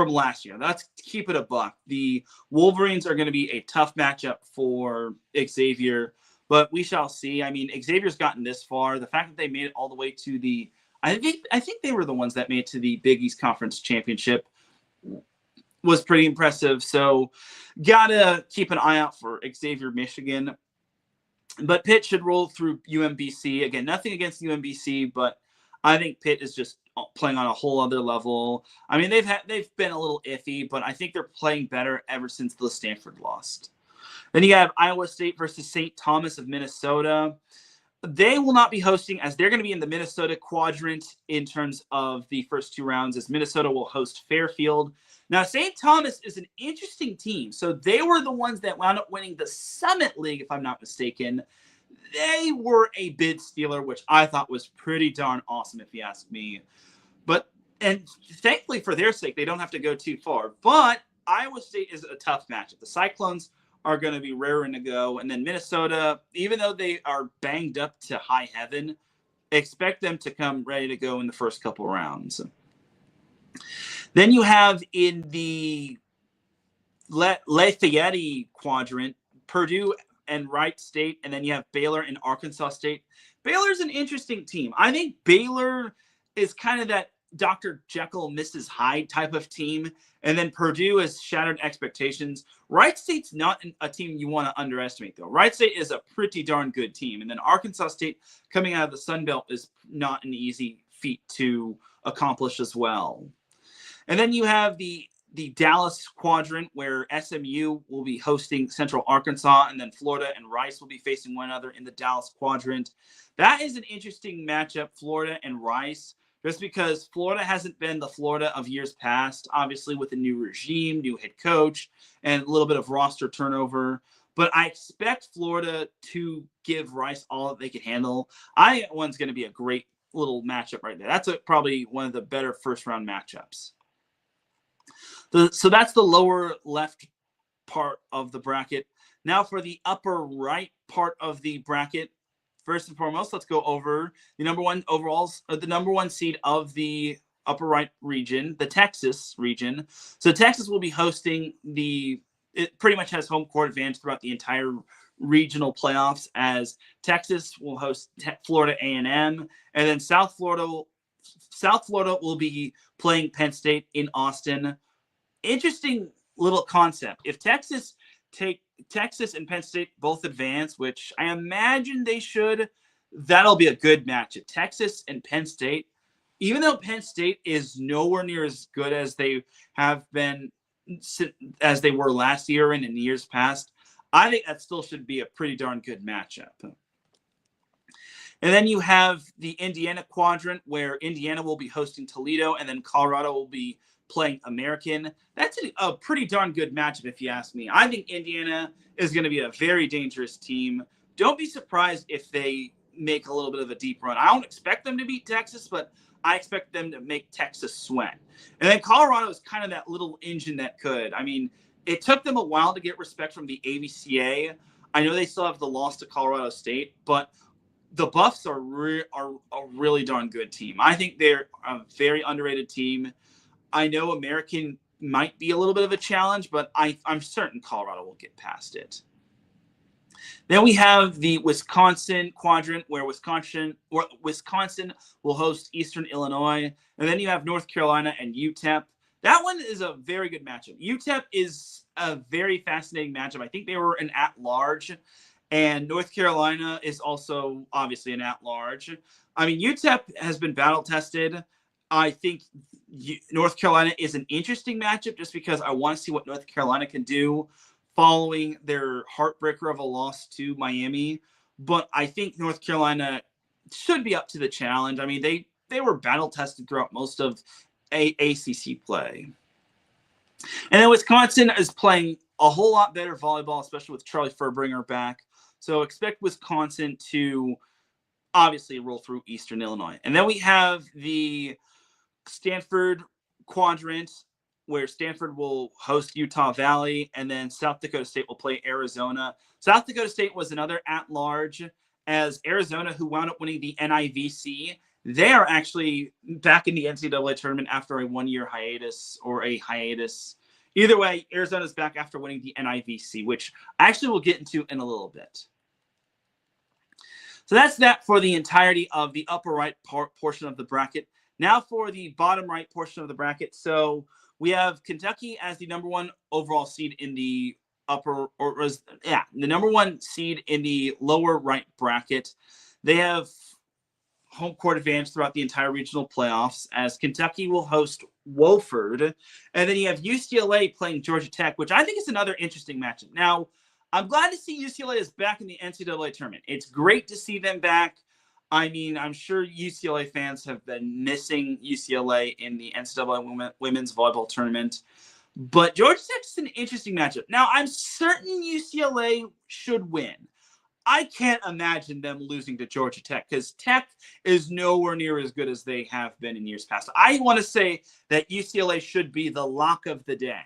last year. Let's keep it a buck. The Wolverines are going to be a tough matchup for Xavier, but we shall see. I mean, Xavier's gotten this far. The fact that they made it all the way to I think they were the ones that made it to the Big East Conference Championship was pretty impressive. So gotta keep an eye out for Xavier, Michigan. But Pitt should roll through UMBC. Again, nothing against UMBC, but I think Pitt is just playing on a whole other level. I mean, they've been a little iffy, but I think they're playing better ever since the Stanford lost. Then you have Iowa State versus St. Thomas of Minnesota. They will not be hosting, as they're going to be in the Minnesota quadrant in terms of the first 2 rounds, as Minnesota will host Fairfield. Now, St. Thomas is an interesting team. So they were the ones that wound up winning the Summit League, if I'm not mistaken. They were a bid stealer, which I thought was pretty darn awesome, if you ask me. And thankfully for their sake, they don't have to go too far. But Iowa State is a tough matchup. The Cyclones are going to be raring to go. And then Minnesota, even though they are banged up to high heaven, expect them to come ready to go in the first couple rounds. Then you have in the Lafayette quadrant, Purdue and Wright State, and then you have Baylor and Arkansas State. Baylor's an interesting team. I think Baylor is kind of that Dr. Jekyll, Mrs. Hyde type of team, and then Purdue has shattered expectations. Wright State's not a team you want to underestimate, though. Wright State is a pretty darn good team, and then Arkansas State coming out of the Sun Belt is not an easy feat to accomplish as well. And then you have the Dallas quadrant, where SMU will be hosting Central Arkansas, and then Florida and Rice will be facing one another in the Dallas quadrant. That is an interesting matchup, Florida and Rice, just because Florida hasn't been the Florida of years past, obviously with a new regime, new head coach, and a little bit of roster turnover. But I expect Florida to give Rice all that they can handle. I think that one's going to be a great little matchup right there. That's probably one of the better first-round matchups. So that's the lower left part of the bracket. Now for the upper right part of the bracket, first and foremost, let's go over the number one seed of the upper right region, the Texas region. So Texas will be hosting it pretty much has home court advantage throughout the entire regional playoffs, as Texas will host Florida A&M, and then South Florida will be playing Penn State in Austin. Interesting little concept. If Texas and Penn State both advance, which I imagine they should, that'll be a good matchup. Texas and Penn State, even though Penn State is nowhere near as good as they have been, as they were last year and in years past, I think that still should be a pretty darn good matchup. And then you have the Indiana quadrant, where Indiana will be hosting Toledo, and then Colorado will be playing American. That's a pretty darn good matchup, if you ask me. I think Indiana is going to be a very dangerous team. Don't be surprised if they make a little bit of a deep run. I don't expect them to beat Texas, but I expect them to make Texas sweat. And then Colorado is kind of that little engine that could. I mean, it took them a while to get respect from the AVCA. I know they still have the loss to Colorado State, but the Buffs are a really darn good team. I think they're a very underrated team. I know American might be a little bit of a challenge, but I'm certain Colorado will get past it. Then we have the Wisconsin quadrant, where Wisconsin will host Eastern Illinois. And then you have North Carolina and UTEP. That one is a very good matchup. UTEP is a very fascinating matchup. I think they were an at-large, and North Carolina is also obviously an at-large. I mean, UTEP has been battle-tested. I think North Carolina is an interesting matchup just because I want to see what North Carolina can do following their heartbreaker of a loss to Miami. But I think North Carolina should be up to the challenge. I mean, they were battle-tested throughout most of ACC play. And then Wisconsin is playing a whole lot better volleyball, especially with Charlie Furbringer back. So expect Wisconsin to obviously roll through Eastern Illinois. And then we have the Stanford quadrant, where Stanford will host Utah Valley, and then South Dakota State will play Arizona. South Dakota State was another at-large, as Arizona, who wound up winning the NIVC, they are actually back in the NCAA tournament after a one-year hiatus or a hiatus. Either way, Arizona's back after winning the NIVC, which I actually will get into in a little bit. So that's that for the entirety of the upper right portion of the bracket. Now for the bottom right portion of the bracket. So we have Kentucky as the number one overall seed in the the number one seed in the lower right bracket. They have home court advantage throughout the entire regional playoffs, as Kentucky will host Wofford. And then you have UCLA playing Georgia Tech, which I think is another interesting matchup. Now, I'm glad to see UCLA is back in the NCAA tournament. It's great to see them back. I mean, I'm sure UCLA fans have been missing UCLA in the NCAA women's volleyball tournament. But Georgia Tech is an interesting matchup. Now, I'm certain UCLA should win. I can't imagine them losing to Georgia Tech, because Tech is nowhere near as good as they have been in years past. I want to say that UCLA should be the lock of the day.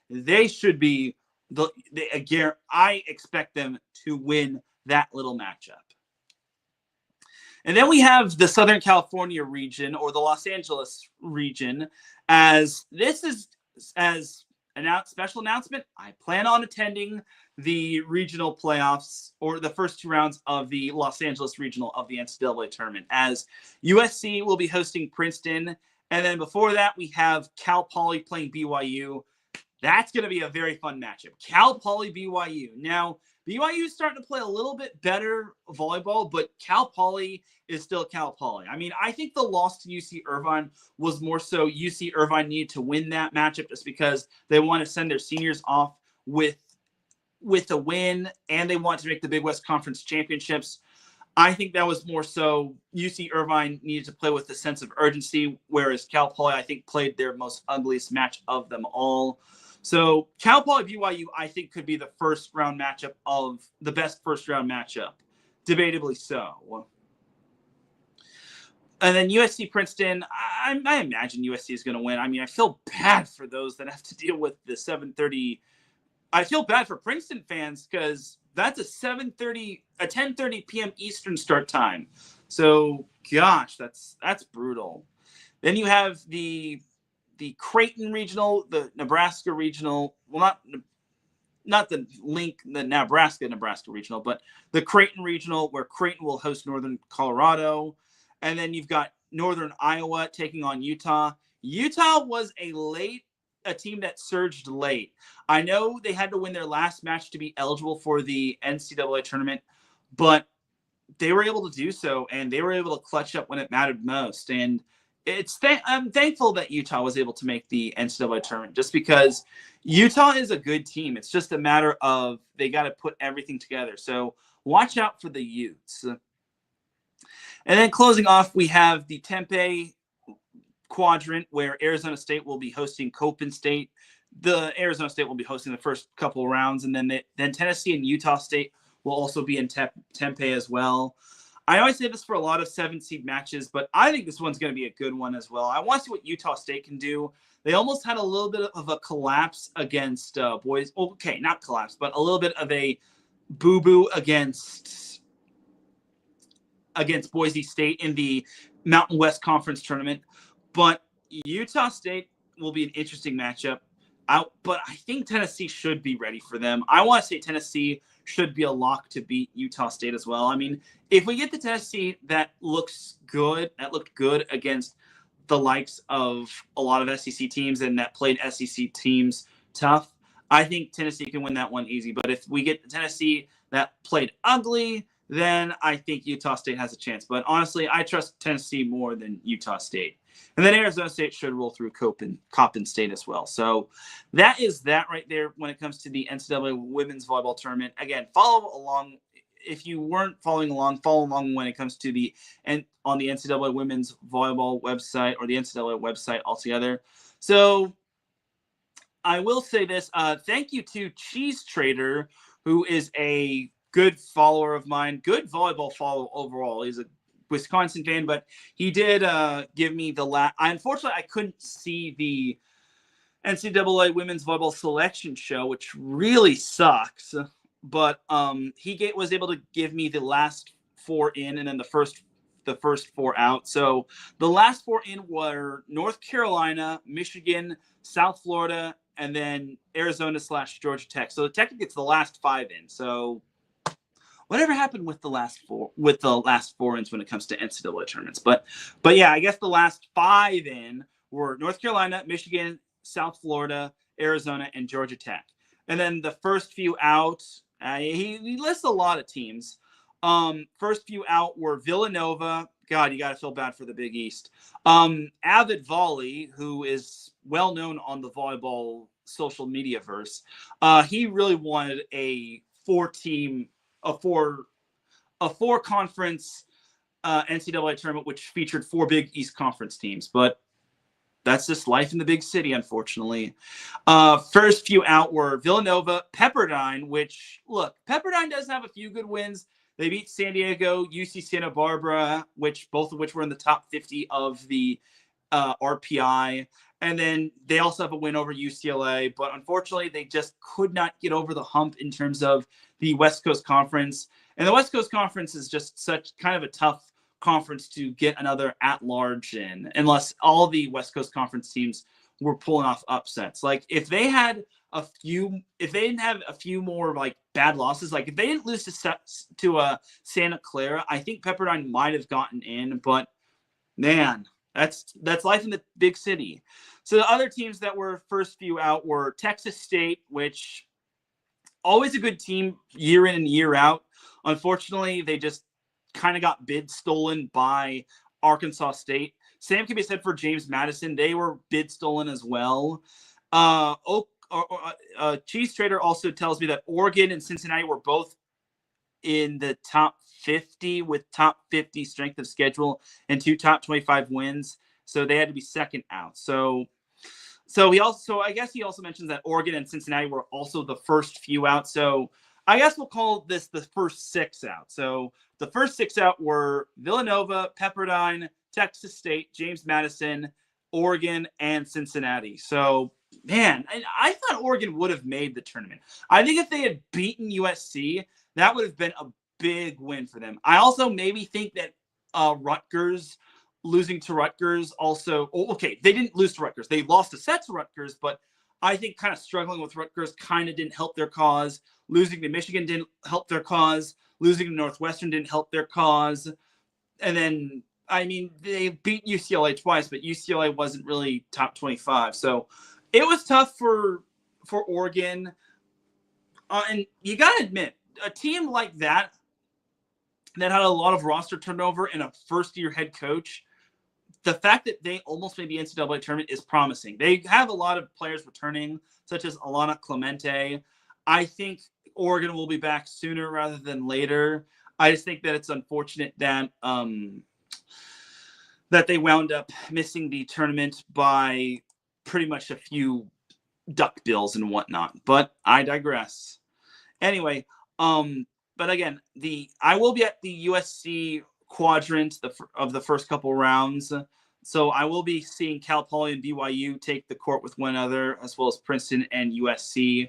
They should be I expect them to win that little matchup. And then we have the Southern California region, or the Los Angeles region, as this is as a special announcement. I plan on attending the regional playoffs, or the first 2 rounds of the Los Angeles regional of the NCAA tournament, as USC will be hosting Princeton. And then before that, we have Cal Poly playing BYU. That's going to be a very fun matchup. Cal Poly BYU. Now, BYU is starting to play a little bit better volleyball, but Cal Poly is still Cal Poly. I mean, I think the loss to UC Irvine was more so UC Irvine needed to win that matchup just because they want to send their seniors off with a win, and they want to make the Big West Conference championships. I think that was more so UC Irvine needed to play with a sense of urgency, whereas Cal Poly, I think, played their most ugliest match of them all. So Cal Poly BYU, I think, could be the first round matchup of the best first round matchup, debatably so. And then USC Princeton, I imagine USC is going to win. I mean, I feel bad for those that have to deal with the 7:30. I feel bad for Princeton fans because that's a 10:30 p.m. Eastern start time. So, gosh, that's brutal. Then you have the Creighton regional, the Nebraska regional. Well, not the Nebraska regional, but the Creighton regional, where Creighton will host Northern Colorado. And then you've got Northern Iowa taking on Utah. Utah was a team that surged late. I know they had to win their last match to be eligible for the NCAA tournament, but they were able to do so, and they were able to clutch up when it mattered most. And I'm thankful that Utah was able to make the NCAA tournament, just because Utah is a good team. It's just a matter of they got to put everything together. So watch out for the Utes. And then closing off, we have the Tempe quadrant, where Arizona State will be hosting Coppin State. The Arizona State will be hosting the first couple of rounds, and then Tennessee and Utah State will also be in Tempe as well. I always say this for a lot of 7-seed matches, but I think this one's going to be a good one as well. I want to see what Utah State can do. They almost had a little bit of a collapse against boys. Okay, not collapse, but a little bit of a boo-boo against Boise State in the Mountain West Conference tournament. But Utah State will be an interesting matchup. But I think Tennessee should be ready for them. I want to say Tennessee should be a lock to beat Utah State as well. I mean, if we get the Tennessee that looked good against the likes of a lot of SEC teams and that played SEC teams tough, I think Tennessee can win that one easy. But if we get the Tennessee that played ugly, then I think Utah State has a chance. But honestly, I trust Tennessee more than Utah State. And then Arizona State should roll through Coppin State as well. So that is that right there when it comes to the NCAA Women's Volleyball Tournament. Again, follow along. If you weren't following along, follow along when it comes to on the NCAA Women's Volleyball website, or the NCAA website altogether. So I will say this. Thank you to Cheese Trader, who is a good follower of mine, good volleyball follower overall. He's a Wisconsin fan, but he did give me unfortunately, I couldn't see the NCAA Women's Volleyball Selection Show, which really sucks. But he was able to give me the last 4 in, and then the first 4 out. So the last 4 in were North Carolina, Michigan, South Florida, and then Arizona/Georgia Tech. So technically it's the last 5 in. So whatever happened with the last 4 ins when it comes to NCAA tournaments. But yeah, I guess the last 5 in were North Carolina, Michigan, South Florida, Arizona, and Georgia Tech. And then the first few out, he lists a lot of teams. First few out were Villanova. God, you got to feel bad for the Big East. Avid Volley, who is well known on the volleyball social media verse. He really wanted a 4-conference NCAA tournament, which featured 4 Big East Conference teams. But that's just life in the big city, unfortunately. First few out were Villanova, Pepperdine, which, look, Pepperdine does have a few good wins. They beat San Diego, UC Santa Barbara, both of which were in the top 50 of the RPI. And then they also have a win over UCLA. But unfortunately, they just could not get over the hump in terms of the West Coast Conference. And the West Coast Conference is just such kind of a tough conference to get another at-large in, unless all the West Coast Conference teams were pulling off upsets. Like if they didn't have a few more like bad losses, like if they didn't lose to Santa Clara, I think Pepperdine might have gotten in. But man, that's life in the big city. So the other teams that were first few out were Texas State, which always a good team year in and year out. Unfortunately, they just kind of got bid stolen by Arkansas State. Same can be said for James Madison. They were bid stolen as well. Cheese Trader also tells me that Oregon and Cincinnati were both in the top 50 with top 50 strength of schedule and 2 top 25 wins. So they had to be second out. So I guess he also mentions that Oregon and Cincinnati were also the first few out. So I guess we'll call this the first 6 out. So the first 6 out were Villanova, Pepperdine, Texas State, James Madison, Oregon, and Cincinnati. So, man, I thought Oregon would have made the tournament. I think if they had beaten USC, that would have been a big win for them. I also maybe think that Rutgers, losing to Rutgers also, okay, they didn't lose to Rutgers. They lost a set to Rutgers, but I think kind of struggling with Rutgers kind of didn't help their cause. Losing to Michigan didn't help their cause. Losing to Northwestern didn't help their cause. And then, I mean, they beat UCLA twice, but UCLA wasn't really top 25. So it was tough for Oregon. And you got to admit, a team like that had a lot of roster turnover and a first-year head coach, the fact that they almost made the NCAA tournament is promising. They have a lot of players returning, such as Alana Clemente. I think Oregon will be back sooner rather than later. I just think that it's unfortunate that that they wound up missing the tournament by pretty much a few duck bills and whatnot. But I digress. Anyway, but again, I will be at the USC quadrant of the first couple rounds. So I will be seeing Cal Poly and BYU take the court with one another, as well as Princeton and USC.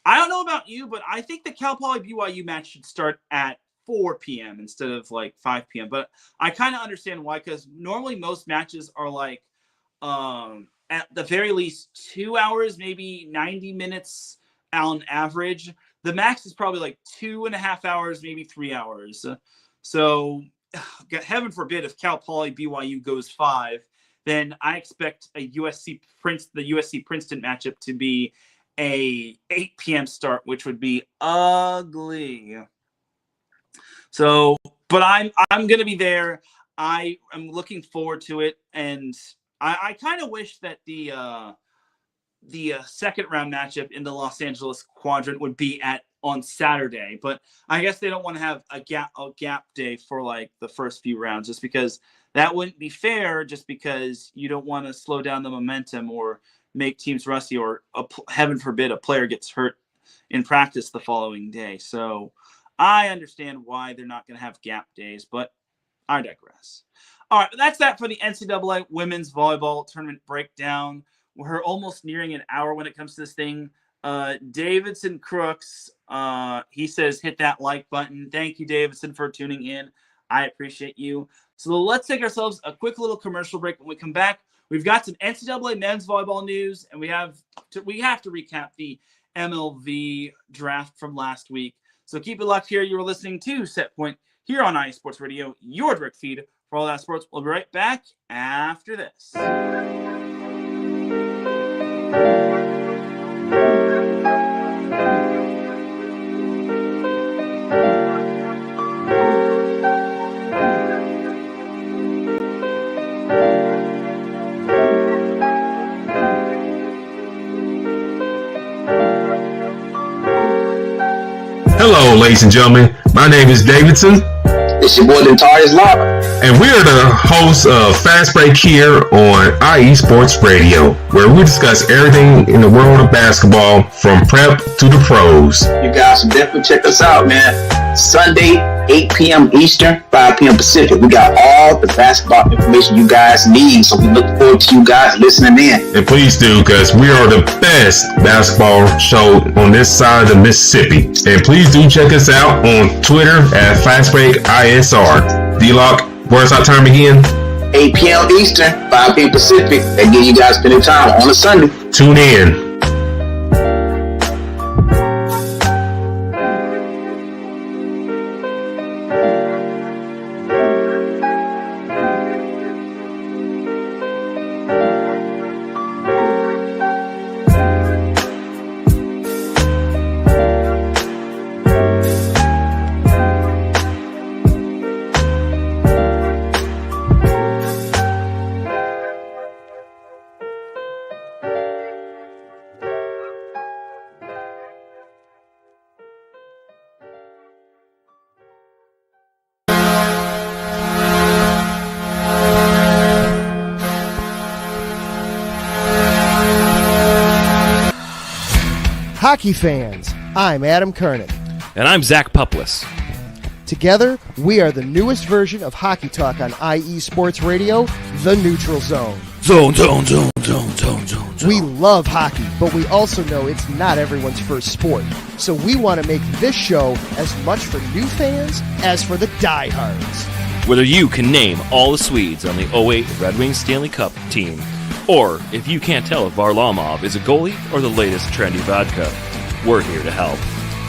I don't know about you, but I think the Cal Poly BYU match should start at 4 p.m. instead of like 5 p.m. But I kind of understand why, because normally most matches are like at the very least 2 hours, maybe 90 minutes on average. The max is probably like 2.5 hours, maybe 3 hours. So heaven forbid if Cal Poly BYU goes 5, then I expect the USC Princeton matchup to be a 8 p.m. start, which would be ugly. So, but I'm going to be there. I am looking forward to it, and I kind of wish that the second round matchup in the Los Angeles quadrant would be on Saturday, but I guess they don't want to have a gap day for like the first few rounds, just because that wouldn't be fair, just because you don't want to slow down the momentum or make teams rusty, or heaven forbid a player gets hurt in practice the following day. So I understand why they're not going to have gap days, but I digress. All right, that's that for the NCAA women's volleyball tournament breakdown. We're almost nearing an hour when it comes to this thing. Davidson Crooks, he says, hit that like button. Thank you, Davidson, for tuning in. I appreciate you. So let's take ourselves a quick little commercial break. When we come back, we've got some NCAA men's volleyball news, and we have to recap the MLV draft from last week. So keep it locked here. You're listening to Set Point here on IE Sports Radio, your direct feed for all that sports. We'll be right back after this. Hello, ladies and gentlemen. My name is Davidson. It's your boy, Dentarius Lava. And we're the hosts of Fast Break here on IE Sports Radio, where we discuss everything in the world of basketball from prep to the pros. You guys should definitely check us out, man. Sunday, 8 p.m. Eastern, 5 p.m. Pacific. We got all the basketball information you guys need, so we look forward to you guys listening in. And please do, because we are the best basketball show on this side of the Mississippi. And please do check us out on Twitter at FastBreakISR. D-Lock, Where's our time again? 8 p.m. Eastern, 5 p.m. Pacific. That gives you guys plenty of time on a Sunday. Tune in. Hockey fans, I'm Adam Kernick. And I'm Zach Puplis. Together, we are the newest version of Hockey Talk on IE Sports Radio, The Neutral Zone. Zone. We love hockey, but we also know it's not everyone's first sport. So we want to make this show as much for new fans as for the diehards. Whether you can name all the Swedes on the 08 Red Wings Stanley Cup team, or if you can't tell if Varlamov is a goalie or the latest trendy vodka, we're here to help.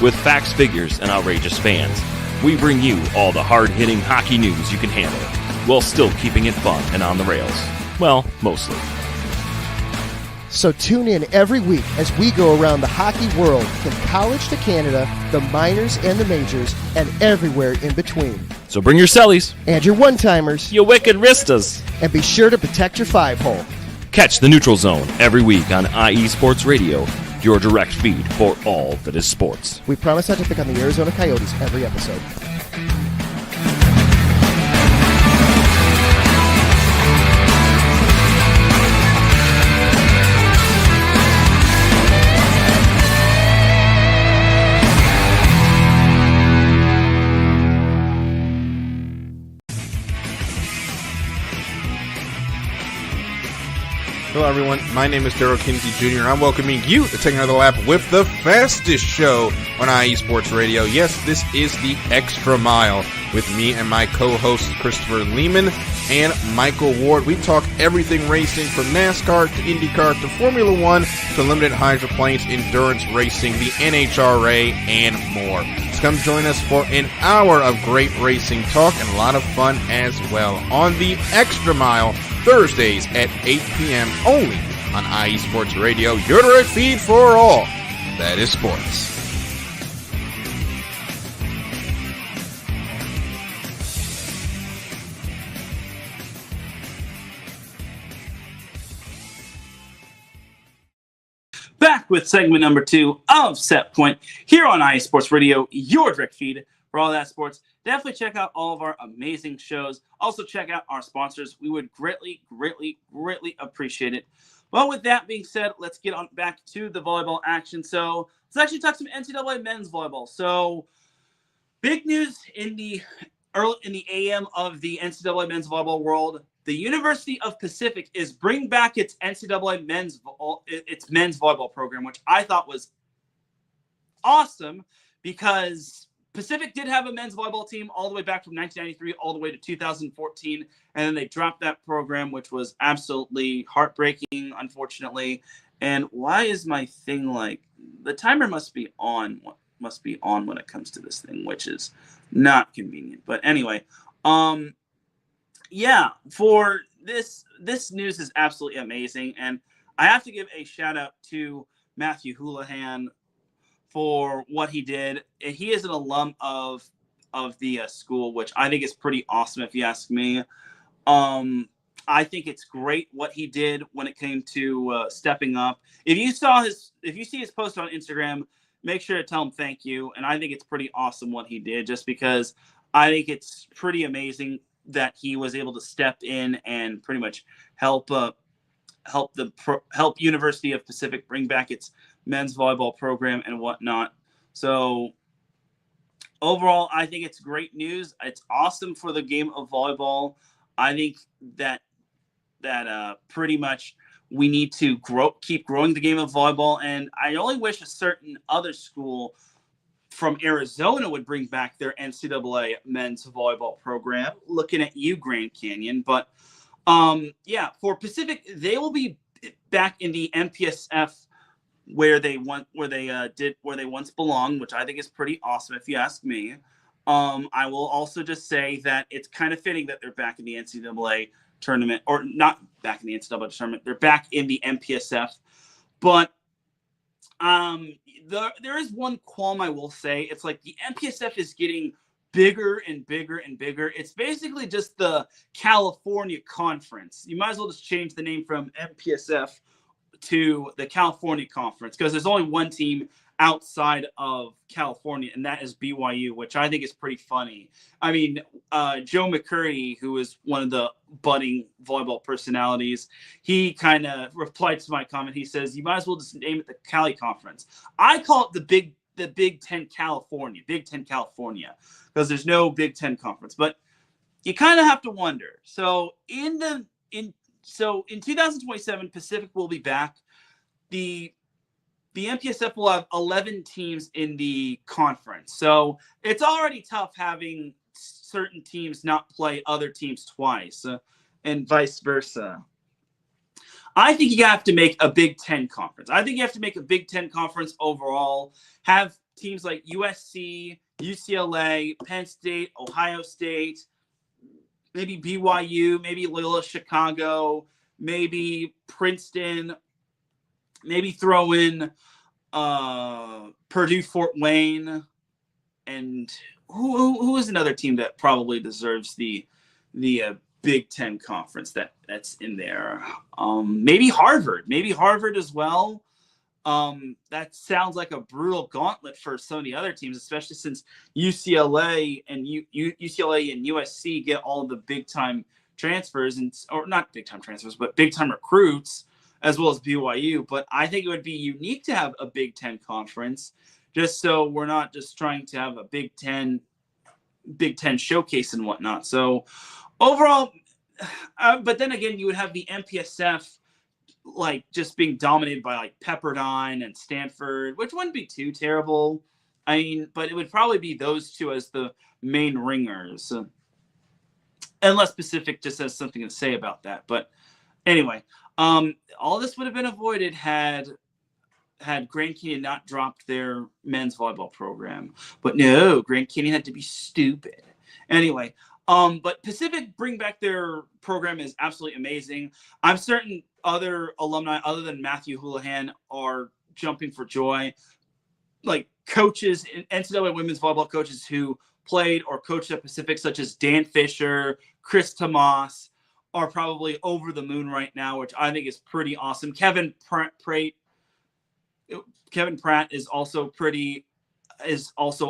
With facts, figures, and outrageous fans, we bring you all the hard-hitting hockey news you can handle, while still keeping it fun and on the rails. Well, mostly. So tune in every week as we go around the hockey world, from college to Canada, the minors and the majors, and everywhere in between. So bring your cellies, And your one-timers, you wicked wristas, and be sure to protect your five-hole. Catch the Neutral Zone every week on IE Sports Radio, your direct feed for all that is sports. We promise not to pick on the Arizona Coyotes every episode. Hello, everyone. My name is Daryl Kinsey Jr., and I'm welcoming you to take another lap with the fastest show on IE Sports Radio. Yes, this is the Extra Mile with me and my co-hosts Christopher Lehman and Michael Ward. We talk everything racing from NASCAR to IndyCar to Formula One to limited hydroplanes, endurance racing, the NHRA, and more. So come join us for an hour of great racing talk and a lot of fun as well on the Extra Mile, Thursdays at 8 p.m. only on IE Sports Radio, your direct feed for all that is sports. Back with segment number 2 of Set Point here on IE Sports Radio, your direct feed for all that sports. Definitely check out all of our amazing shows. Also check out our sponsors. We would greatly appreciate it. Well, with that being said, let's get on back to the volleyball action. So let's actually talk some NCAA men's volleyball. So big news in the AM of the NCAA men's volleyball world. The University of Pacific is bringing back its NCAA men's volleyball program, which I thought was awesome because Pacific did have a men's volleyball team all the way back from 1993 all the way to 2014, and then they dropped that program, which was absolutely heartbreaking, unfortunately. And why is my thing like the timer must be on when it comes to this thing, which is not convenient. But anyway, yeah, for this news is absolutely amazing, and I have to give a shout out to Matthew Houlihan for what he did. He is an alum of the school, which I think is pretty awesome if you ask me. I think it's great what he did when it came to stepping up. If you see his post on Instagram, make sure to tell him thank you. And I think it's pretty awesome what he did, just because I think it's pretty amazing that he was able to step in and pretty much help University of Pacific bring back its men's volleyball program and whatnot. So overall, I think it's great news. It's awesome for the game of volleyball. I think that pretty much we need to keep growing the game of volleyball. And I only wish a certain other school from Arizona would bring back their NCAA men's volleyball program. Looking at you, Grand Canyon. But for Pacific, they will be back in the MPSF where they once belonged, which I think is pretty awesome if you ask me. I will also just say that it's kind of fitting that they're back in the NCAA tournament, or not back in the NCAA tournament. They're back in the MPSF, but there is one qualm I will say. It's like the MPSF is getting bigger and bigger and bigger. It's basically just the California Conference. You might as well just change the name from MPSF to the California Conference, because there's only one team outside of California, and that is BYU, which I think is pretty funny. I mean, Joe McCurry, who is one of the budding volleyball personalities, he kind of replied to my comment. He says, you might as well just name it the Cali Conference. I call it the Big Ten California, because there's no Big Ten Conference. But you kind of have to wonder. So in 2027, Pacific will be back. The MPSF will have 11 teams in the conference. So it's already tough having certain teams not play other teams twice, and vice versa. I think you have to make a Big Ten conference. I think you have to make a Big Ten conference overall. Have teams like USC, UCLA, Penn State, Ohio State, maybe BYU, maybe Loyola Chicago, maybe Princeton, maybe throw in Purdue Fort Wayne, and who is another team that probably deserves the Big Ten conference that's in there. Maybe Harvard as well. That sounds like a brutal gauntlet for some of the other teams, especially since UCLA and USC get all of the big time transfers, or not big time transfers, but big time recruits, as well as BYU. But I think it would be unique to have a Big Ten conference, just so we're not just trying to have a Big Ten showcase and whatnot. So overall, but then again, you would have the MPSF like just being dominated by like Pepperdine and Stanford, which wouldn't be too terrible. I mean, but it would probably be those two as the main ringers, unless Pacific just has something to say about that. But anyway, all this would have been avoided had Grand Canyon not dropped their men's volleyball program. But no, Grand Canyon had to be stupid. Anyway, but Pacific bring back their program is absolutely amazing. I'm certain other alumni other than Matthew Houlihan are jumping for joy. Like coaches, NCAA women's volleyball coaches who played or coached at Pacific, such as Dan Fisher, Chris Tomas, are probably over the moon right now, which I think is pretty awesome. Kevin Pratt is also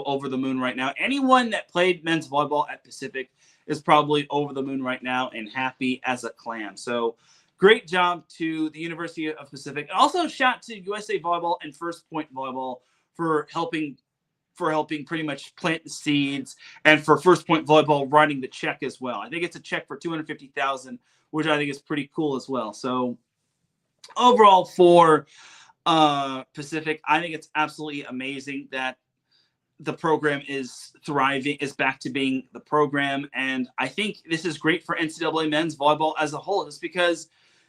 over the moon right now. Anyone that played men's volleyball at Pacific is probably over the moon right now and happy as a clam. So great job to the University of Pacific. And also shout to USA Volleyball and First Point Volleyball for helping pretty much plant the seeds, and for First Point Volleyball writing the check as well. I think it's a check for $250,000, which I think is pretty cool as well. So overall for Pacific, I think it's absolutely amazing that the program is thriving, is back to being the program. And I think this is great for NCAA men's volleyball as a whole, just because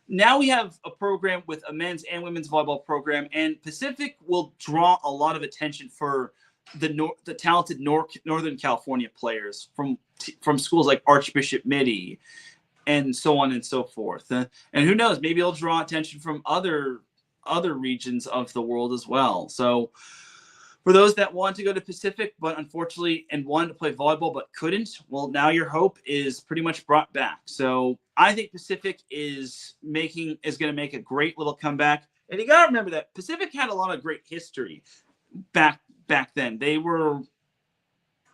now we have a program with a men's and women's volleyball program, and Pacific will draw a lot of attention for the talented Northern California players from schools like Archbishop Mitty and so on and so forth. And who knows, maybe it'll draw attention from other regions of the world as well. So for those that want to go to Pacific, but unfortunately and wanted to play volleyball but couldn't, well, now your hope is pretty much brought back. So I think Pacific is going to make a great little comeback. And you got to remember that Pacific had a lot of great history back then. They were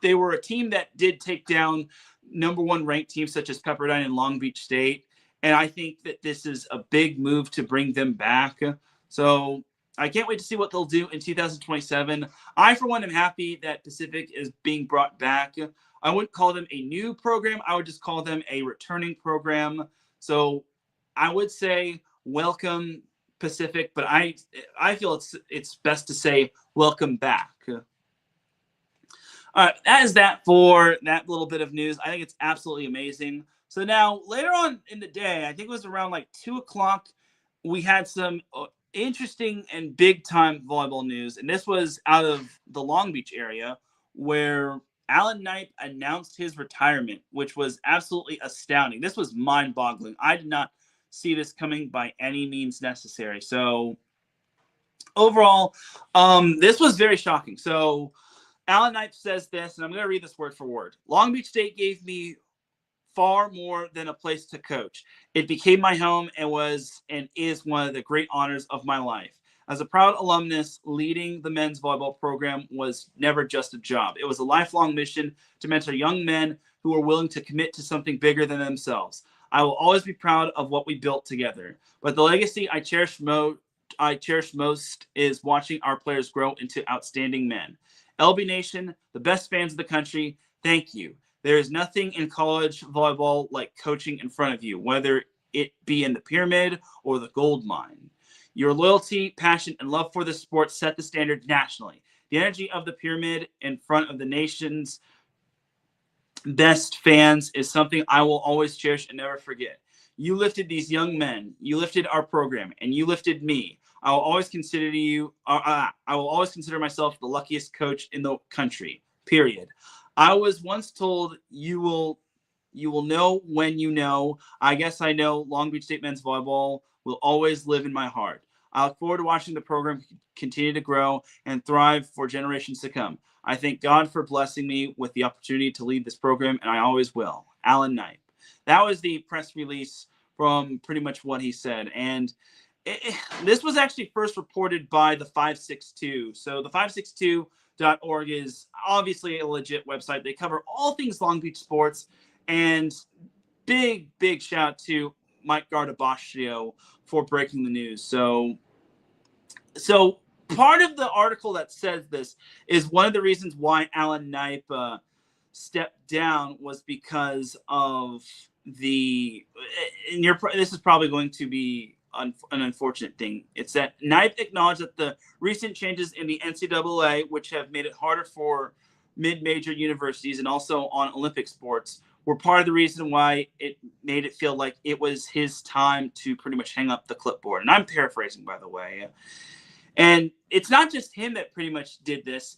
a team that did take down number one ranked teams such as Pepperdine and Long Beach State. And I think that this is a big move to bring them back. So I can't wait to see what they'll do in 2027. I, for one, am happy that Pacific is being brought back. I wouldn't call them a new program. I would just call them a returning program. So I would say welcome Pacific, but I feel it's best to say welcome back. All right, that is that for that little bit of news. I think it's absolutely amazing. So now later on in the day, I think it was around like 2 o'clock, we had some interesting and big time volleyball news. And this was out of the Long Beach area where Alan Knipe announced his retirement, which was absolutely astounding. This was mind boggling. I did not see this coming by any means necessary. So overall, this was very shocking. So Alan Knipe says this, and I'm going to read this word for word. Long Beach State gave me far more than a place to coach. It became my home and was and is one of the great honors of my life. As a proud alumnus, leading the men's volleyball program was never just a job. It was a lifelong mission to mentor young men who are willing to commit to something bigger than themselves. I will always be proud of what we built together. But the legacy I cherish most is watching our players grow into outstanding men. LB Nation, the best fans of the country, thank you. There is nothing in college volleyball like coaching in front of you, whether it be in the pyramid or the gold mine. Your loyalty, passion, and love for the sport set the standard nationally. The energy of the pyramid in front of the nation's best fans is something I will always cherish and never forget. You lifted these young men, you lifted our program, and you lifted me. I will always consider myself the luckiest coach in the country, period. I was once told you will know when you know. I guess I know Long Beach State men's volleyball will always live in my heart. I look forward to watching the program continue to grow and thrive for generations to come. I thank God for blessing me with the opportunity to lead this program, and I always will. Alan Knipe. That was the press release from pretty much what he said. And this was actually first reported by the 562. So the 562.org is obviously a legit website. They cover all things Long Beach sports. And big shout out to Mike Gardabascio for breaking the news. So part of the article that says this is one of the reasons why Alan Knipe stepped down was because of this is probably going to be an unfortunate thing. It's that Knipe acknowledged that the recent changes in the NCAA, which have made it harder for mid-major universities and also on Olympic sports, were part of the reason why it made it feel like it was his time to pretty much hang up the clipboard. And I'm paraphrasing, by the way. And it's not just him that pretty much did this.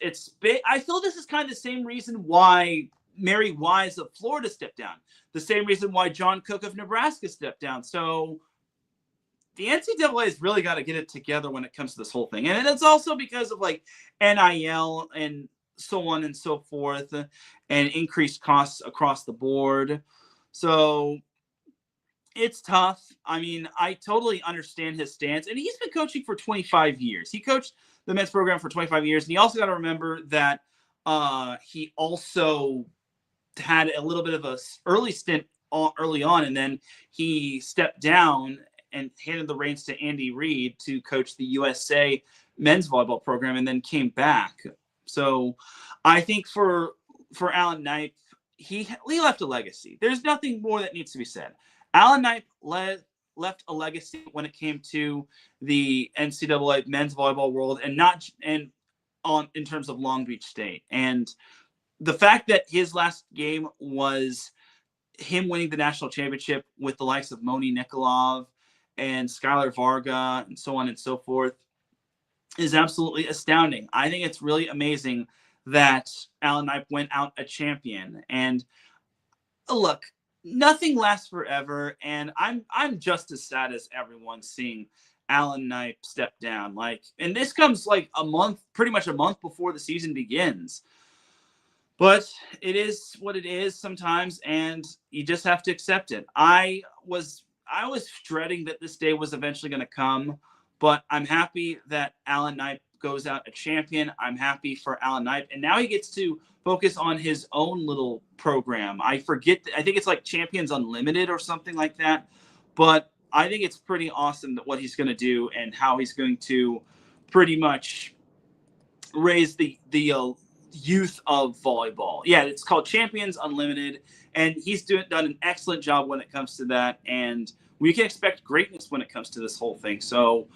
I feel this is kind of the same reason why Mary Wise of Florida stepped down. The same reason why John Cook of Nebraska stepped down. So the NCAA has really got to get it together when it comes to this whole thing. And it's also because of like NIL and so on and so forth and increased costs across the board. So it's tough. I mean, I totally understand his stance. And he's been coaching for 25 years. He coached the men's program for 25 years. And you also got to remember that he also had a little bit of a early stint early on. And then he stepped down and handed the reins to Andy Reid to coach the USA men's volleyball program and then came back. So I think for Alan Knipe, he left a legacy. There's nothing more that needs to be said. Alan Knipe left a legacy when it came to the NCAA men's volleyball world and in terms of Long Beach State. And the fact that his last game was him winning the national championship with the likes of Moni Nikolov and Skylar Varga and so on and so forth is absolutely astounding. I think it's really amazing that Alan Knipe went out a champion. And look, nothing lasts forever, and I'm just as sad as everyone seeing Alan Knipe step down. And this comes pretty much a month before the season begins. But it is what it is sometimes, and you just have to accept it. I was dreading that this day was eventually going to come, but I'm happy that Alan Knipe goes out a champion. I'm happy for Alan Knipe, and now he gets to focus on his own little program. I think it's like Champions Unlimited or something like that, but I think it's pretty awesome that what he's going to do and how he's going to pretty much raise the youth of volleyball. Yeah, it's called Champions Unlimited, and he's done an excellent job when it comes to that, and we can expect greatness when it comes to this whole thing. So,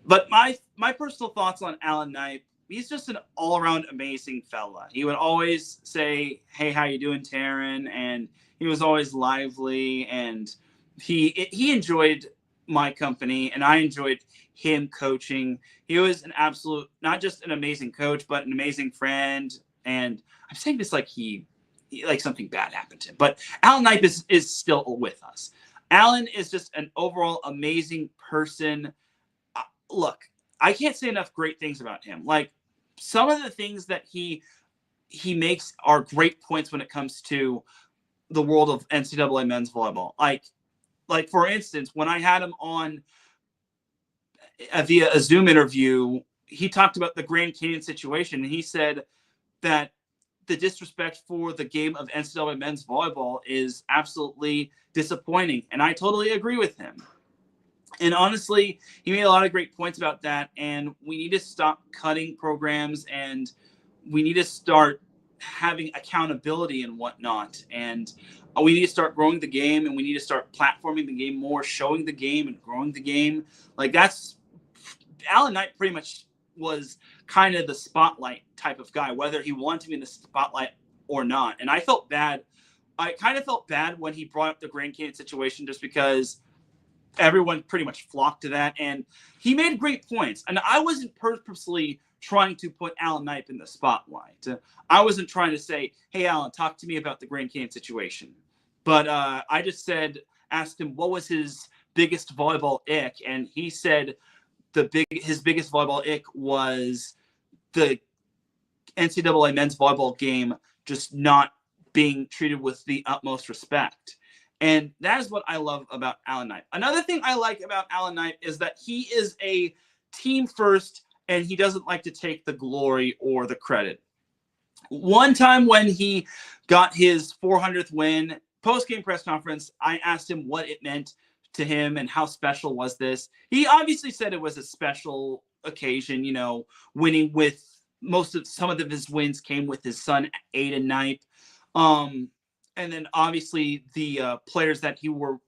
but my personal thoughts on Alan Knipe he's just an all-around amazing fella. He would always say, "Hey, how you doing, Teran?" And he was always lively, and he enjoyed my company, and I enjoyed him coaching. He was an absolute, not just an amazing coach, but an amazing friend. And I'm saying this like like something bad happened to him, but Alan Knipe is still with us. Alan is just an overall amazing person. Look, I can't say enough great things about him. Like, some of the things that he makes are great points when it comes to the world of NCAA men's volleyball. Like for instance, when I had him on via a Zoom interview, he talked about the Grand Canyon situation, and he said that the disrespect for the game of NCAA men's volleyball is absolutely disappointing, and I totally agree with him. And honestly, he made a lot of great points about that, and we need to stop cutting programs, and we need to start having accountability and whatnot. And we need to start growing the game, and we need to start platforming the game more, showing the game and growing the game. Like, that's Alan Knight pretty much was kind of the spotlight type of guy, whether he wanted to be in the spotlight or not. And I felt bad. I kind of felt bad when he brought up the Grand Canyon situation, just because everyone pretty much flocked to that. And he made great points. And I wasn't purposely trying to put Alan Knipe in the spotlight. I wasn't trying to say, "Hey, Alan, talk to me about the Grand Canyon situation." But I just asked him what was his biggest volleyball ick. And he said his biggest volleyball ick was the NCAA men's volleyball game just not being treated with the utmost respect. And that is what I love about Alan Knipe. Another thing I like about Alan Knipe is that he is a team first, and he doesn't like to take the glory or the credit. One time when he got his 400th win, post-game press conference, I asked him what it meant to him and how special was this. He obviously said it was a special occasion, winning with some of his wins came with his son, Aiden Knipe. And then obviously the players that he were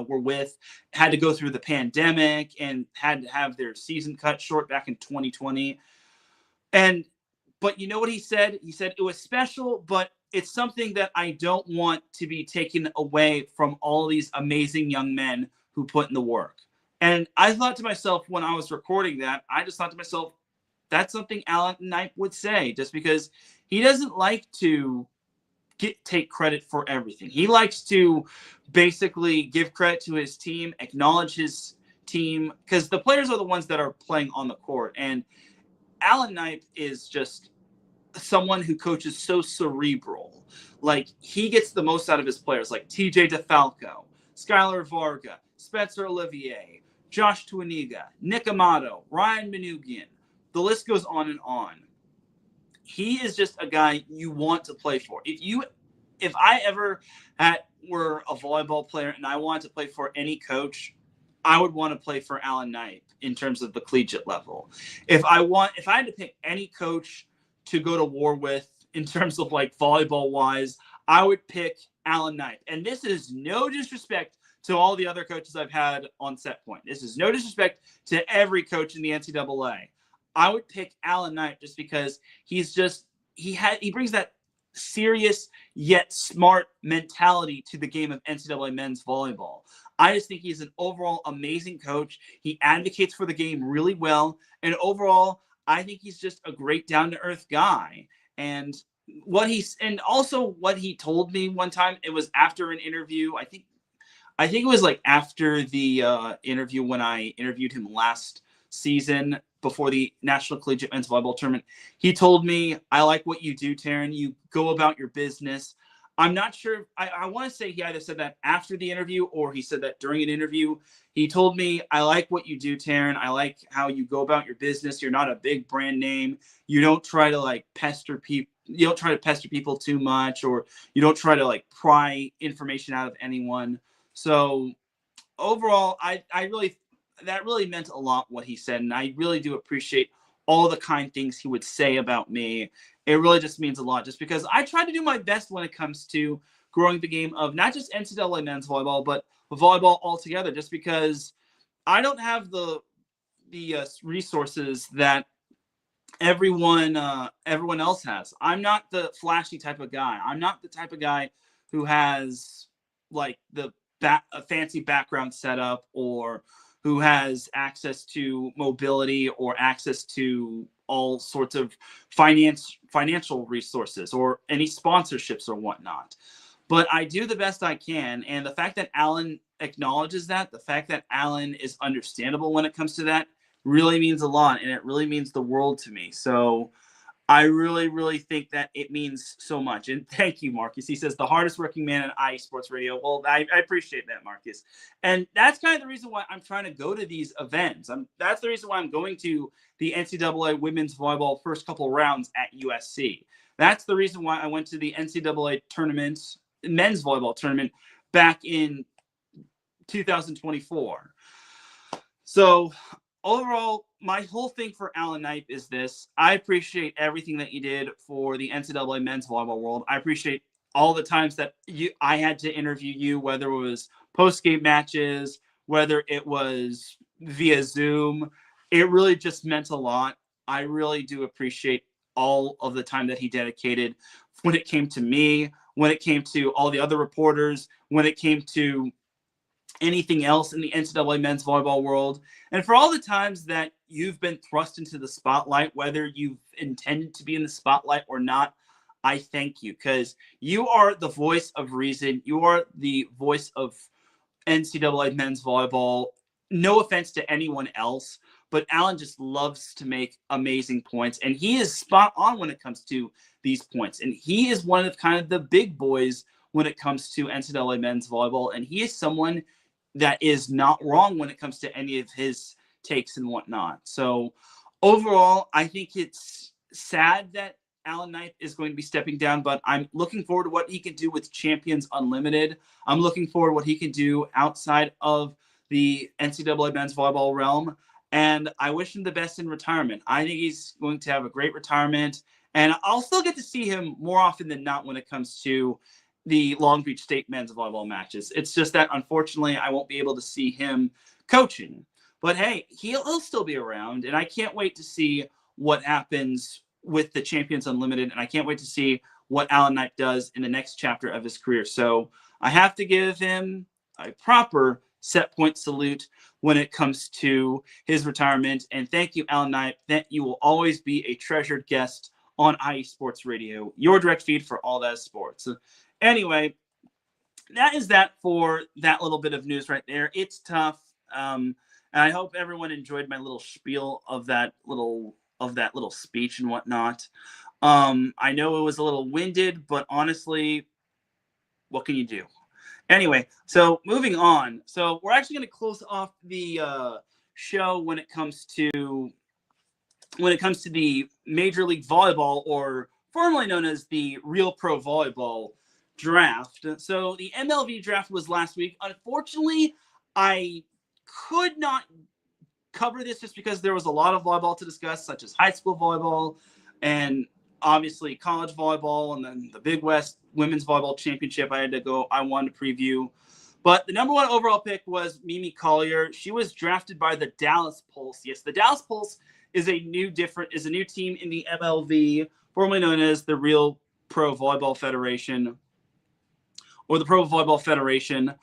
with had to go through the pandemic and had to have their season cut short back in 2020. But you know what he said? He said it was special, but it's something that I don't want to be taken away from all these amazing young men who put in the work. And I thought to myself when I was recording that, I just thought to myself, that's something Alan Knipe would say, just because he doesn't like to take credit for everything. He likes to basically give credit to his team, acknowledge his team, because the players are the ones that are playing on the court. And Alan Knipe is just someone who coaches so cerebral. Like, he gets the most out of his players, like TJ DeFalco, Skylar Varga, Spencer Olivier, Josh Tuaniga, Nick Amato, Ryan Manugian. The list goes on and on. He is just a guy you want to play for. If I ever were a volleyball player and I wanted to play for any coach, I would want to play for Alan Knipe in terms of the collegiate level. If I had to pick any coach to go to war with in terms of like volleyball wise, I would pick Alan Knipe. And this is no disrespect to all the other coaches I've had on Set Point. This is no disrespect to every coach in the NCAA. I would pick Alan Knipe just because he brings that serious yet smart mentality to the game of NCAA men's volleyball. I just think he's an overall amazing coach. He advocates for the game really well. And overall, I think he's just a great down-to-earth guy. And what he told me one time, it was after an interview. I think it was like after the interview when I interviewed him last season before the National Collegiate Men's Volleyball Tournament. He told me, "I like what you do, Teran. You go about your business." I'm not sure. I want to say he either said that after the interview or he said that during an interview. He told me, "I like what you do, Teran. I like how you go about your business. You're not a big brand name. You don't try to pester people. You don't try to pester people too much, or you don't try to pry information out of anyone." So overall, that really meant a lot what he said, and I really do appreciate all the kind things he would say about me. It really just means a lot, just because I try to do my best when it comes to growing the game of not just NCAA men's volleyball, but volleyball altogether, just because I don't have the resources that everyone else has. I'm not the flashy type of guy. I'm not the type of guy who has like a fancy background setup, or who has access to mobility or access to all sorts of financial resources or any sponsorships or whatnot. But I do the best I can. And the fact that Alan acknowledges that, the fact that Alan is understandable when it comes to that, really means a lot. And it really means the world to me. So I really, really think that it means so much. And thank you, Marcus. He says, the hardest working man at IE Sports Radio. Well, I appreciate that, Marcus. And that's kind of the reason why I'm trying to go to these events. That's the reason why I'm going to the NCAA women's volleyball first couple rounds at USC. That's the reason why I went to the NCAA tournament, men's volleyball tournament, back in 2024. So overall, my whole thing for Alan Knipe is this. I appreciate everything that you did for the NCAA men's volleyball world. I appreciate all the times that I had to interview you, whether it was post-game matches, whether it was via Zoom. It really just meant a lot. I really do appreciate all of the time that he dedicated when it came to me, when it came to all the other reporters, when it came to anything else in the NCAA men's volleyball world, and for all the times that you've been thrust into the spotlight, whether you've intended to be in the spotlight or not. I thank you, because you are the voice of reason. You are the voice of NCAA men's volleyball. No offense to anyone else, but Alan just loves to make amazing points, and he is spot on when it comes to these points. And he is one of kind of the big boys when it comes to NCAA men's volleyball, and he is someone that is not wrong when it comes to any of his takes and whatnot. So overall, I think it's sad that Alan Knipe is going to be stepping down, but I'm looking forward to what he can do with Champions Unlimited. I'm looking forward to what he can do outside of the NCAA men's volleyball realm, and I wish him the best in retirement. I think he's going to have a great retirement, and I'll still get to see him more often than not when it comes to the Long Beach State men's volleyball matches. It's just that, unfortunately, I won't be able to see him coaching. But hey, he'll still be around, and I can't wait to see what happens with the Champions Unlimited, and I can't wait to see what Alan Knipe does in the next chapter of his career. So I have to give him a proper set point salute when it comes to his retirement. And thank you, Alan Knipe, that you will always be a treasured guest on IE Sports Radio, your direct feed for all that sports. Anyway, that is that for that little bit of news right there. It's tough. And I hope everyone enjoyed my little spiel of that little speech and whatnot. I know it was a little winded, but honestly, what can you do? Anyway, so moving on. So we're actually going to close off the show when it comes to the Major League Volleyball, or formerly known as the Real Pro Volleyball draft. So the MLV draft was last week. Unfortunately, I could not cover this just because there was a lot of volleyball to discuss, such as high school volleyball and obviously college volleyball, and then the Big West Women's Volleyball Championship I wanted to preview. But the number one overall pick was Mimi Collier. She was drafted by the Dallas Pulse. Yes, the Dallas Pulse is a new team in the MLV, formerly known as the Real Pro Volleyball Federation, or the Pro Volleyball Federation.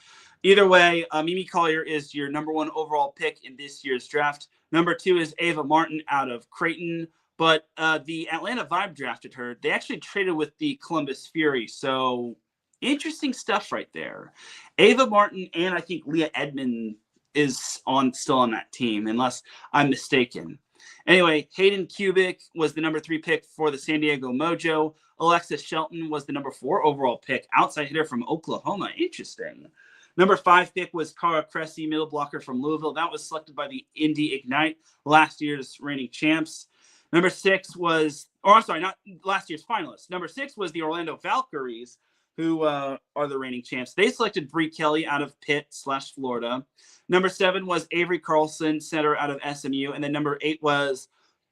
Either way, Mimi Collier is your number one overall pick in this year's draft. Number two is Ava Martin out of Creighton, but the Atlanta Vibe drafted her. They actually traded with the Columbus Fury, so interesting stuff right there. Ava Martin and I think Leah Edmond is still on that team, unless I'm mistaken. Anyway, Hayden Kubik was the number 3 pick for the San Diego Mojo. Alexis Shelton was the number 4 overall pick, outside hitter from Oklahoma. Interesting. Number 5 pick was Cara Cressy, middle blocker from Louisville. That was selected by the Indy Ignite, last year's reigning champs. Number 6 was, not last year's finalists. Number 6 was the Orlando Valkyries, who are the reigning champs. They selected Bree Kelly out of Pitt/Florida. Number 7 was Avery Carlson, center out of SMU. And then number 8 was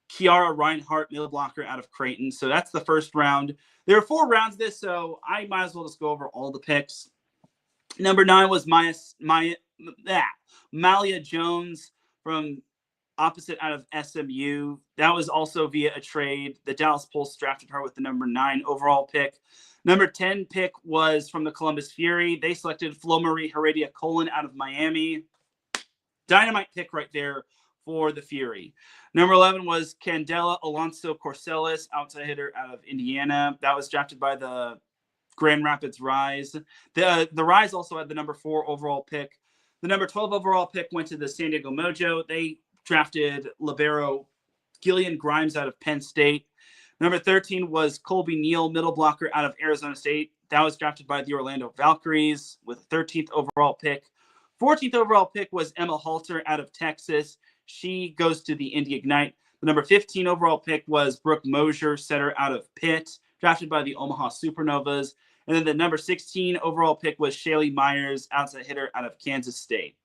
Kiara Reinhart, middle blocker out of Creighton. So that's the first round. There are 4 rounds of this, so I might as well just go over all the picks. Number 9 was Malia Jones from opposite out of SMU. That was also via a trade. The Dallas Pulse drafted her with the number 9 overall pick. Number 10 pick was from the Columbus Fury. They selected Flo Marie Heredia Colon out of Miami. Dynamite pick right there for the Fury. Number 11 was Candela Alonso Corcelis, outside hitter out of Indiana. That was drafted by the Grand Rapids Rise. The Rise also had the number 4 overall pick. The number 12 overall pick went to the San Diego Mojo. They drafted libero Gillian Grimes out of Penn State. Number 13 was Colby Neal, middle blocker out of Arizona State. That was drafted by the Orlando Valkyries with the 13th overall pick. 14th overall pick was Emma Halter out of Texas. She goes to the Indy Ignite. The number 15 overall pick was Brooke Mosier, setter out of Pitt, drafted by the Omaha Supernovas. And then the number 16 overall pick was Shaylee Myers, outside hitter out of Kansas State.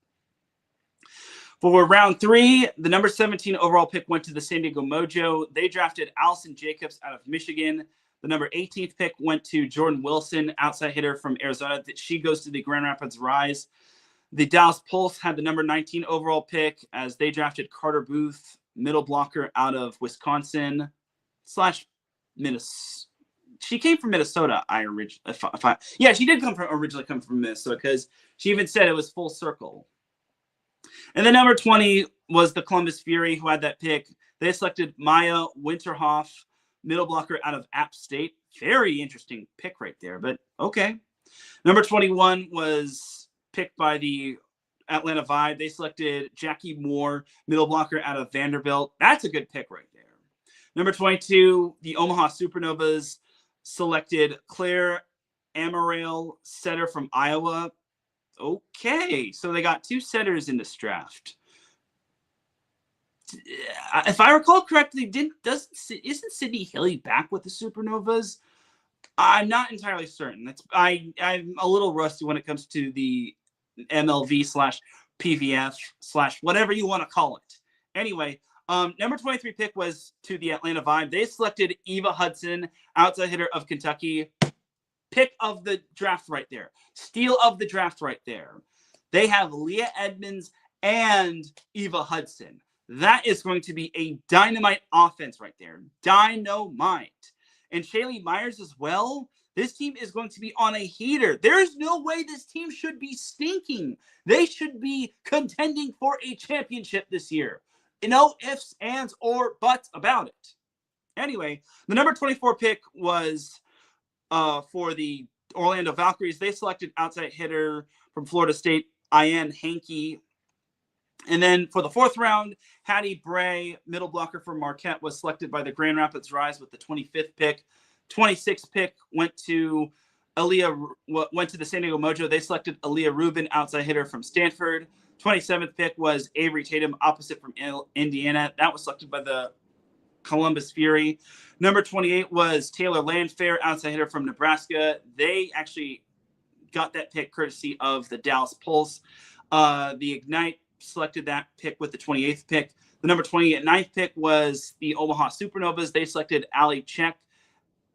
For round 3, the number 17 overall pick went to the San Diego Mojo. They drafted Allison Jacobs out of Michigan. The number 18th pick went to Jordan Wilson, outside hitter from Arizona. She goes to the Grand Rapids Rise. The Dallas Pulse had the number 19 overall pick as they drafted Carter Booth, middle blocker out of Wisconsin / Minnesota. She came from Minnesota. She did originally come from Minnesota because she even said it was full circle. And then number 20 was the Columbus Fury, who had that pick. They selected Maya Winterhoff, middle blocker out of App State. Very interesting pick right there, but okay. Number 21 was picked by the Atlanta Vibe. They selected Jackie Moore, middle blocker out of Vanderbilt. That's a good pick right there. Number 22, the Omaha Supernovas selected Claire Amaral, setter from Iowa. Okay, so they got 2 setters in this draft. If I recall correctly, isn't Sydney Hilly back with the Supernovas? I'm not entirely certain. I'm a little rusty when it comes to the MLV / PVF / whatever you want to call it. Anyway, number 23 pick was to the Atlanta Vibe. They selected Eva Hudson, outside hitter of Kentucky. Pick of the draft right there. Steal of the draft right there. They have Leah Edmonds and Eva Hudson. That is going to be a dynamite offense right there. Dynamite. And Shaylee Myers as well. This team is going to be on a heater. There's no way this team should be stinking. They should be contending for a championship this year. No ifs, ands, or buts about it. Anyway, the number 24 pick was for the Orlando Valkyries. They selected outside hitter from Florida State, Ian Hankey. And then for the 4th round, Hattie Bray, middle blocker from Marquette, was selected by the Grand Rapids Rise with the 25th pick. 26th pick went to the San Diego Mojo. They selected Aaliyah Rubin, outside hitter from Stanford. 27th pick was Avery Tatum, opposite from Indiana. That was selected by the Columbus Fury. Number 28 was Taylor Landfair, outside hitter from Nebraska. They actually got that pick courtesy of the Dallas Pulse. The Ignite selected that pick with the 28th pick. The number 29th pick was the Omaha Supernovas. They selected Allie Check,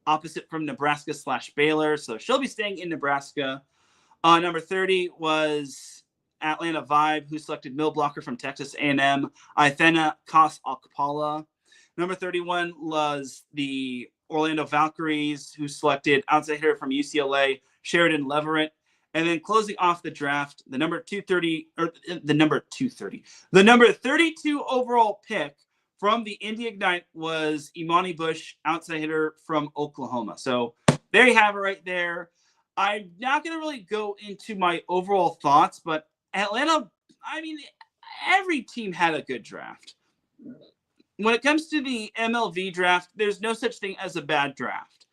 opposite from Nebraska / Baylor. So she'll be staying in Nebraska. Number 30 was Atlanta Vibe, who selected middle blocker from Texas A&M, Ithena Kos Akpala. Number 31 was the Orlando Valkyries, who selected outside hitter from UCLA, Sheridan Leverett. And then closing off the draft, the number 32 overall pick from the Indy Ignite was Imani Bush, outside hitter from Oklahoma. So there you have it right there. I'm not going to really go into my overall thoughts, but Atlanta, every team had a good draft. When it comes to the MLV draft, there's no such thing as a bad draft.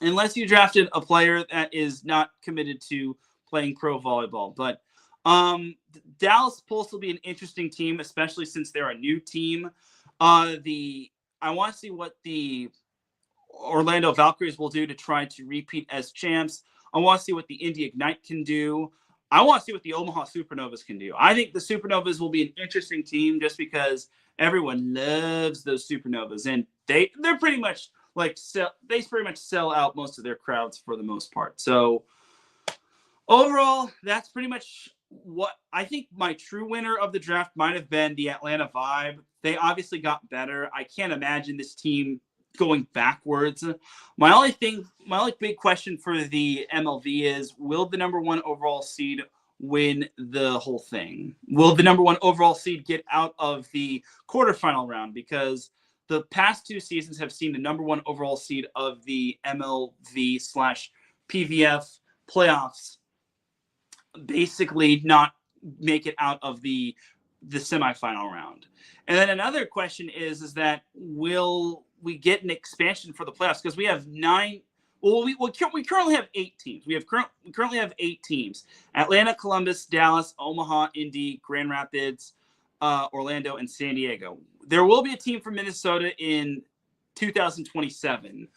Unless you drafted a player that is not committed to playing pro volleyball. But Dallas Pulse will be an interesting team, especially since they're a new team. I want to see what the Orlando Valkyries will do to try to repeat as champs. I want to see what the Indy Ignite can do. I want to see what the Omaha Supernovas can do. I think the Supernovas will be an interesting team just because everyone loves those Supernovas, and they're pretty much sell out most of their crowds for the most part. So overall, that's pretty much what I think my true winner of the draft might have been the Atlanta Vibe. They obviously got better. I can't imagine this team going backwards. My only big question for the MLV is, will the number 1 overall seed win the whole thing? Will the number 1 overall seed get out of the quarterfinal round? Because the past 2 seasons have seen the number 1 overall seed of the MLV/PVF playoffs basically not make it out of the semifinal round. And then another question is that will we get an expansion for the playoffs? Because we have 9. Well, we currently have 8 teams. We currently have 8 teams: Atlanta, Columbus, Dallas, Omaha, Indy, Grand Rapids, Orlando, and San Diego. There will be a team from Minnesota in 2027,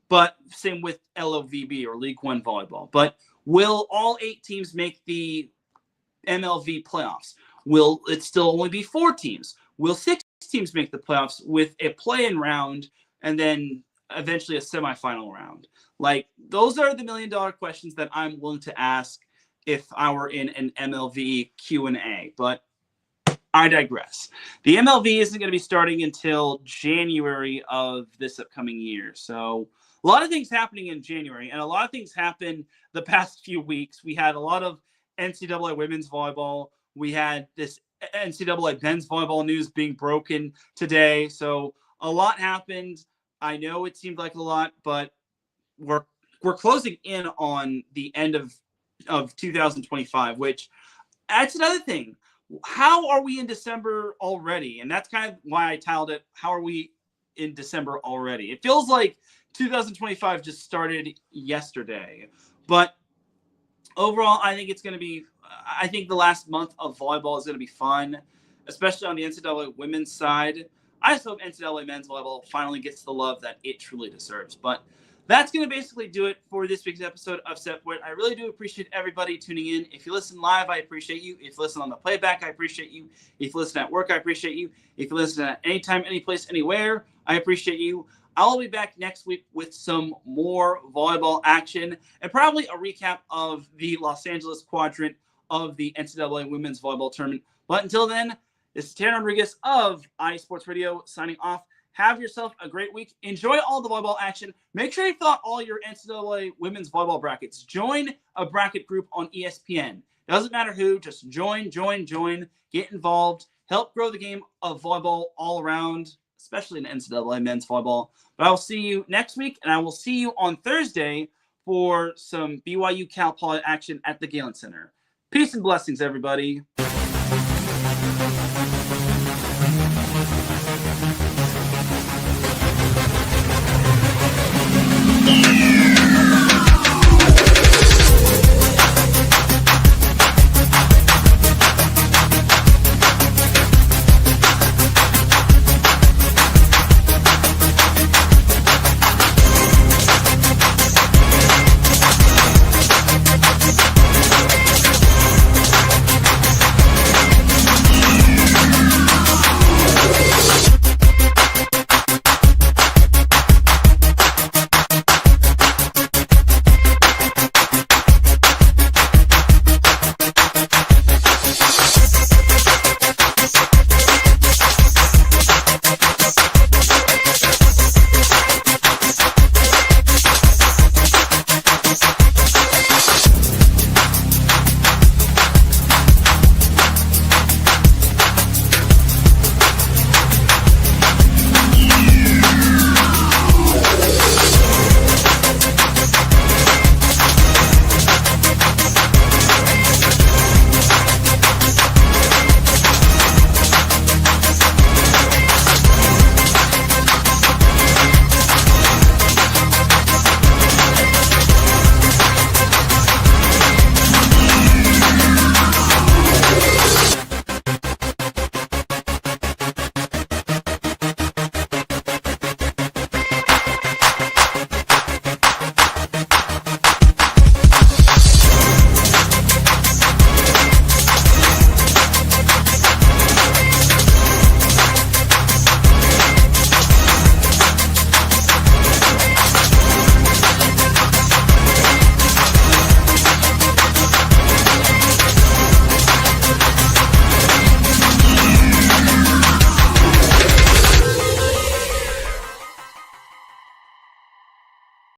but same with LOVB or League One Volleyball. But will all 8 teams make the MLV playoffs? Will it still only be 4 teams? Will 6 teams make the playoffs with a play-in round and then eventually a semifinal round? Like, those are the million-dollar questions that I'm willing to ask if I were in an MLV Q&A. But I digress. The MLV isn't going to be starting until January of this upcoming year. So a lot of things happening in January, and a lot of things happened the past few weeks. We had a lot of NCAA women's volleyball. We had this NCAA men's volleyball news being broken today. So a lot happened. I know it seemed like a lot, but we're closing in on the end of 2025, which that's another thing. How are we in December already? And that's kind of why I titled it, How Are We in December Already? It feels like 2025 just started yesterday. But overall, I think the last month of volleyball is going to be fun, especially on the NCAA women's side. I just hope NCAA men's volleyball finally gets the love that it truly deserves. But that's going to basically do it for this week's episode of Set Point. I really do appreciate everybody tuning in. If you listen live, I appreciate you. If you listen on the playback, I appreciate you. If you listen at work, I appreciate you. If you listen at any time, any place, anywhere, I appreciate you. I'll be back next week with some more volleyball action and probably a recap of the Los Angeles quadrant of the NCAA Women's Volleyball Tournament. But until then, this is Teran Rodriguez of iSports Radio signing off. Have yourself a great week. Enjoy all the volleyball action. Make sure you fill out all your NCAA women's volleyball brackets. Join a bracket group on ESPN. Doesn't matter who, just join. Get involved. Help grow the game of volleyball all around, especially in NCAA men's volleyball. But I will see you next week, and I will see you on Thursday for some BYU Cal Poly action at the Galen Center. Peace and blessings, everybody.